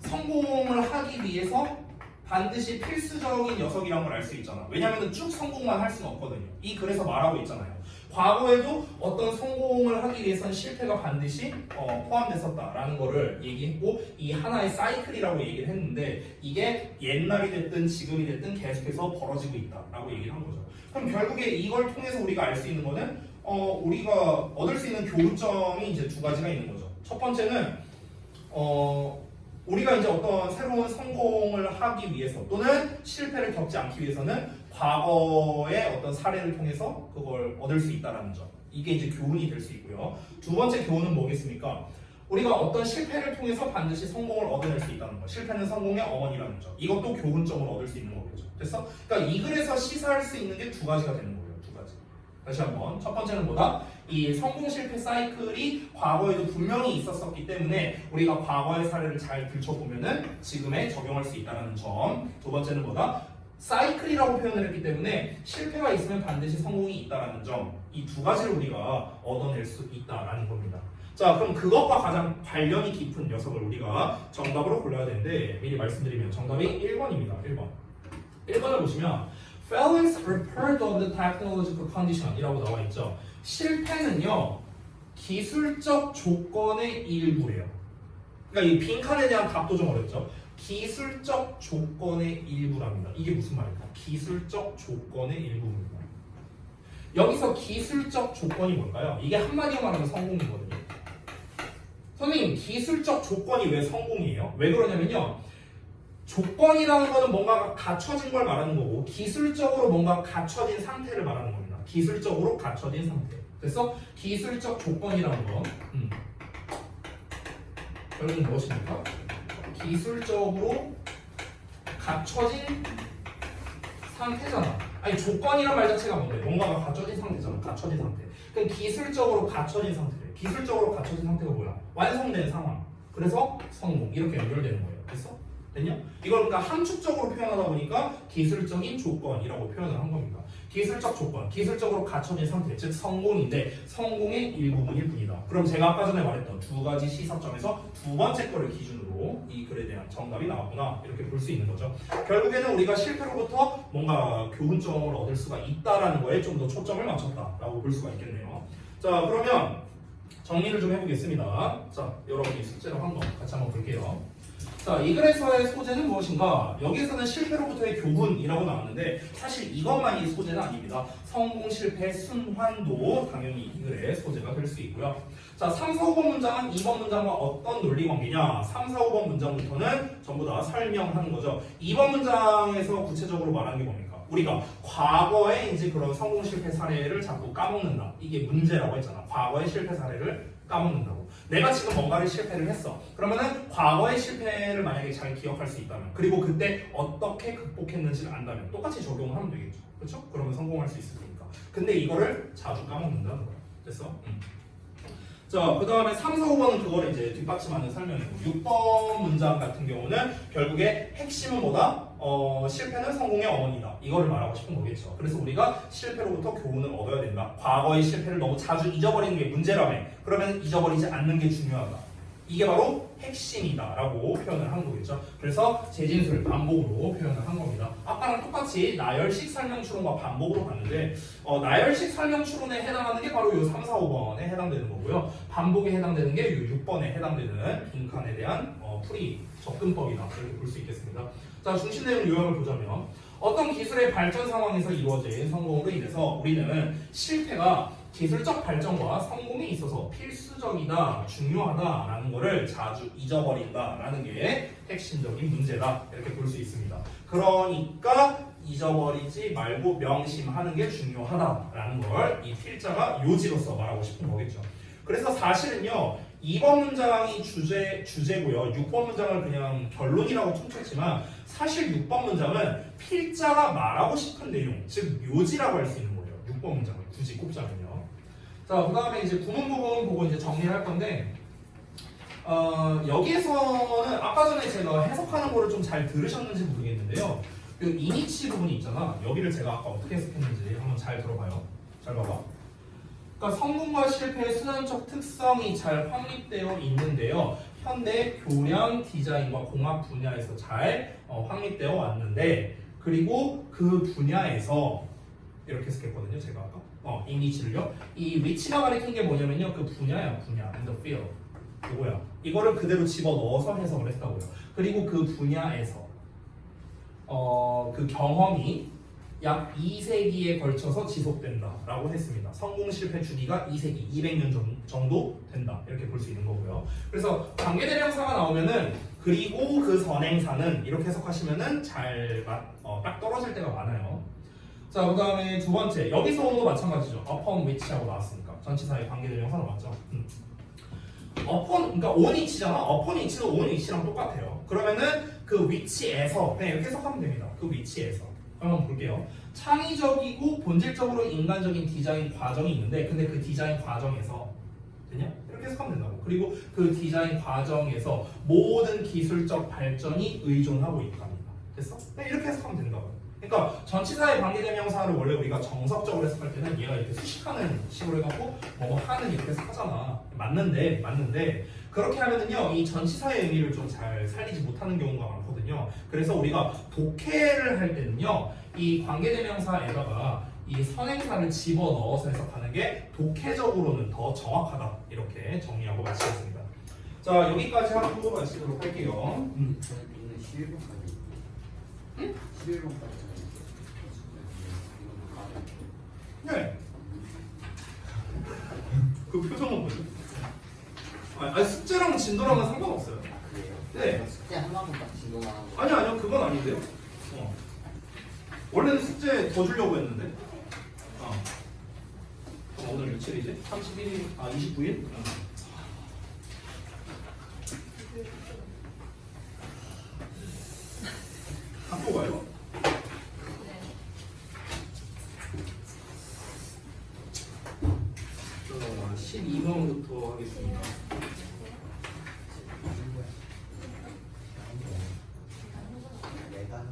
성공을 하기 위해서 반드시 필수적인 녀석이란 걸 알 수 있잖아. 왜냐하면 쭉 성공만 할 수는 없거든요. 이 글에서 말하고 있잖아요. 과거에도 어떤 성공을 하기 위해서는 실패가 반드시 포함됐었다라는 거를 얘기했고, 이 하나의 사이클이라고 얘기를 했는데 이게 옛날이 됐든 지금이 됐든 계속해서 벌어지고 있다라고 얘기를 한 거죠. 그럼 결국에 이걸 통해서 우리가 알 수 있는 거는 우리가 얻을 수 있는 교훈점이 이제 두 가지가 있는 거죠. 첫 번째는 우리가 이제 어떤 새로운 성공을 하기 위해서 또는 실패를 겪지 않기 위해서는 과거의 어떤 사례를 통해서 그걸 얻을 수 있다는 점. 이게 이제 교훈이 될 수 있고요. 두 번째 교훈은 뭐겠습니까? 우리가 어떤 실패를 통해서 반드시 성공을 얻어낼 수 있다는 거. 실패는 성공의 어머니라는 점. 이것도 교훈점을 얻을 수 있는 거겠죠. 됐어? 그러니까 이 글에서 시사할 수 있는 게 두 가지가 되는 거예요. 두 가지. 다시 한번 첫 번째는 뭐다? 이 성공 실패 사이클이 과거에도 분명히 있었었기 때문에 우리가 과거의 사례를 잘 들춰보면은 지금에 적용할 수 있다는 점. 두 번째는 뭐다? 사이클이라고 표현을 했기 때문에 실패가 있으면 반드시 성공이 있다는 점. 이 두 가지를 우리가 얻어낼 수 있다라는 겁니다. 자, 그럼 그것과 가장 관련이 깊은 녀석을 우리가 정답으로 골라야 되는데 미리 말씀드리면 정답이 1번입니다. 1번. 1번을 보시면 failures are part of the technological condition 이라고 나와 있죠. 실패는요 기술적 조건의 일부래요. 그러니까 이 빈칸에 대한 답도 좀 어렵죠. 기술적 조건의 일부랍니다. 이게 무슨 말일까? 기술적 조건의 일부입니다. 여기서 기술적 조건이 뭘까요? 이게 한마디로 말하면 성공이거든요. 선생님, 기술적 조건이 왜 성공이에요? 왜 그러냐면요. 조건이라는 거는 뭔가가 갖춰진 걸 말하는 거고 기술적으로 뭔가 갖춰진 상태를 말하는 겁니다. 기술적으로 갖춰진 상태. 그래서 기술적 조건이라는 거 결국은 무엇입니까? 기술적으로 갖춰진 상태잖아. 아니 조건이란 말 자체가 뭔데? 뭔가가 갖춰진 상태잖아. 갖춰진 상태. 그럼 기술적으로 갖춰진 상태래. 기술적으로 갖춰진 상태가 뭐야? 완성된 상황. 그래서 성공. 이렇게 연결되는 거예요. 됐어? 됐냐? 이걸 그러니까 함축적으로 표현하다 보니까 기술적인 조건이라고 표현을 한 겁니다. 기술적 조건, 기술적으로 갖춰진 상태, 즉 성공인데 성공의 일부분일 뿐이다. 그럼 제가 아까 전에 말했던 두 가지 시사점에서 두 번째 거를 기준으로 이 글에 대한 정답이 나왔구나 이렇게 볼 수 있는 거죠. 결국에는 우리가 실패로부터 뭔가 교훈점을 얻을 수가 있다라는 거에 좀 더 초점을 맞췄다라고 볼 수가 있겠네요. 자, 그러면 정리를 좀 해보겠습니다. 자, 여러분이 숙제로 한 거 같이 한번 볼게요. 자, 이 글에서의 소재는 무엇인가? 여기에서는 실패로부터의 교훈이라고 나왔는데 사실 이것만이 소재는 아닙니다. 성공, 실패, 순환도 당연히 이 글의 소재가 될 수 있고요. 자, 3, 4, 5번 문장은 2번 문장과 어떤 논리 관계냐? 3, 4, 5번 문장부터는 전부 다 설명하는 거죠. 2번 문장에서 구체적으로 말하는 게 뭡니까? 우리가 과거에 이제 그런 성공, 실패 사례를 자꾸 까먹는다. 이게 문제라고 했잖아. 과거의 실패 사례를 까먹는다고. 내가 지금 뭔가를 실패를 했어. 그러면은 과거의 실패를 만약에 잘 기억할 수 있다면 그리고 그때 어떻게 극복했는지를 안다면 똑같이 적용을 하면 되겠죠. 그렇죠? 그러면 성공할 수 있을 테니까. 근데 이거를 자주 까먹는다는 거야. 됐어? 자, 그 다음에 3, 4, 5번은 그거를 이제 뒷받침하는 설명이고 6번 문장 같은 경우는 결국에 핵심은 뭐다? 실패는 성공의 어머니다. 이거를 말하고 싶은 거겠죠. 그래서 우리가 실패로부터 교훈을 얻어야 된다. 과거의 실패를 너무 자주 잊어버리는 게 문제라며. 그러면 잊어버리지 않는 게 중요하다. 이게 바로 핵심이다 라고 표현을 한 거겠죠. 그래서 재진술, 반복으로 표현을 한 겁니다. 아까랑 똑같이 나열식 설명 추론과 반복으로 봤는데 나열식 설명 추론에 해당하는 게 바로 이 3, 4, 5번에 해당되는 거고요. 반복에 해당되는 게 이 6번에 해당되는 빈칸에 대한 풀이 접근법이다 이렇게 볼 수 있겠습니다. 자, 중심 내용 요약을 보자면 어떤 기술의 발전 상황에서 이루어진 성공으로 인해서 우리는 실패가 기술적 발전과 성공에 있어서 필수적이다, 중요하다라는 것을 자주 잊어버린다라는 게 핵심적인 문제다 이렇게 볼 수 있습니다. 그러니까 잊어버리지 말고 명심하는 게 중요하다라는 걸 이 필자가 요지로서 말하고 싶은 거겠죠. 그래서 사실은요 2번 문장이 주제고요 6번 문장을 그냥 결론이라고 퉁쳤지만 사실 6번 문장은 필자가 말하고 싶은 내용 즉 요지라고 할 수 있는 거예요. 6번 문장을 굳이 꼽자면요. 자, 그 다음에 이제 구문 부분 보고 이제 정리를 할 건데 여기에서는 아까 전에 제가 해석하는 거를 좀 잘 들으셨는지 모르겠는데요. 그 이니치 부분이 있잖아. 여기를 제가 아까 어떻게 해석했는지 한번 잘 들어봐요. 잘 봐봐. 그러니까 성공과 실패의 순환적 특성이 잘 확립되어 있는데요. 현대 교량 디자인과 공학 분야에서 잘 확립되어 왔는데 그리고 그 분야에서 이렇게 해석했거든요. 제가 아까 이니치를요. 이 위치가 가리킨 게 뭐냐면요. 그 분야야. 분야. in the field. 이거야. 이거를 그대로 집어넣어서 해석을 했다고요. 그리고 그 분야에서 그 경험이 약 2세기에 걸쳐서 지속된다라고 했습니다. 성공 실패 주기가 2세기, 200년 정도 된다. 이렇게 볼 수 있는 거고요. 그래서 관계대명사가 나오면은 그리고 그 선행사는 이렇게 해석하시면은 딱 떨어질 때가 많아요. 자, 그 다음에 두 번째 여기서도 마찬가지죠. upon which하고 나왔으니까 전치사의 관계대명사로 맞죠. upon 그러니까 on which잖아. upon which는 on which랑 똑같아요. 그러면은 그 위치에서 그냥 이렇게 해석하면 됩니다. 그 위치에서 한번 볼게요. 창의적이고 본질적으로 인간적인 디자인 과정이 있는데 근데 그 디자인 과정에서 되냐? 이렇게 해석하면 된다고. 그리고 그 디자인 과정에서 모든 기술적 발전이 의존하고 있답니다. 됐어? 네, 이렇게 해석하면 된다고. 그러니까 전치사의 관계대명사를 원래 우리가 정석적으로 해석할 때는 얘가 이렇게 수식하는 식으로 해갖고 뭐 하는 이렇게 해석하잖아. 맞는데 그렇게 하면은요 이 전치사의 의미를 좀 잘 살리지 못하는 경우가 많거든요. 그래서 우리가 독해를 할 때는요 이 관계대명사에다가 이 선행사를 집어넣어서 해석하는 게 독해적으로는 더 정확하다. 이렇게 정리하고 마치겠습니다. 자 여기까지 하고 마치도록 할게요. 저는 11번까지. 응? 11번까지. 네. 그 표정은 뭐죠? 아니 숙제랑 진도랑은 상관없어요. 그래요? 네. 숙제 하나만 딱 진동하는 거. 아니요 그건 아닌데요. 원래는 숙제 더 주려고 했는데. 그럼 오늘 며칠이지? 31일, 29일? 학교 가요? 자, 12번부터 하겠습니다. 내가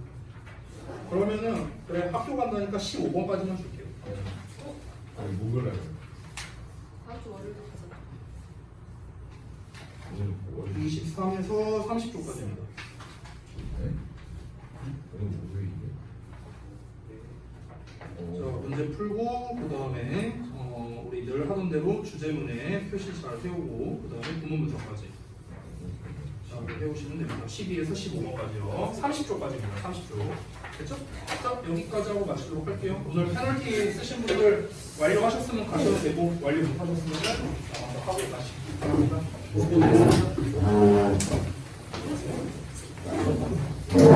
그러면은 그래 학교 간다니까 15번까지만 줄게요. 아니 목요일에 다음 주 월요일에 가잖아. 오늘 월요일 23에서 30초까지입니다. 네? 오늘 목요일이에요? 자 문제 풀고 그 다음에 우리 늘 하던 대로 주제문에 표시 잘 세우고 그 다음에 구문 분석까지 자 해오시면 됩니다. 12에서 15번까지요. 30초까지입니다. 30초 됐죠? 자 여기까지 하고 마치도록 할게요. 오늘 페널티 쓰신 분들 완료하셨으면 가셔도 되고 완료 못하셨으면 하고 가시기 바랍니다. 수고하셨습니다.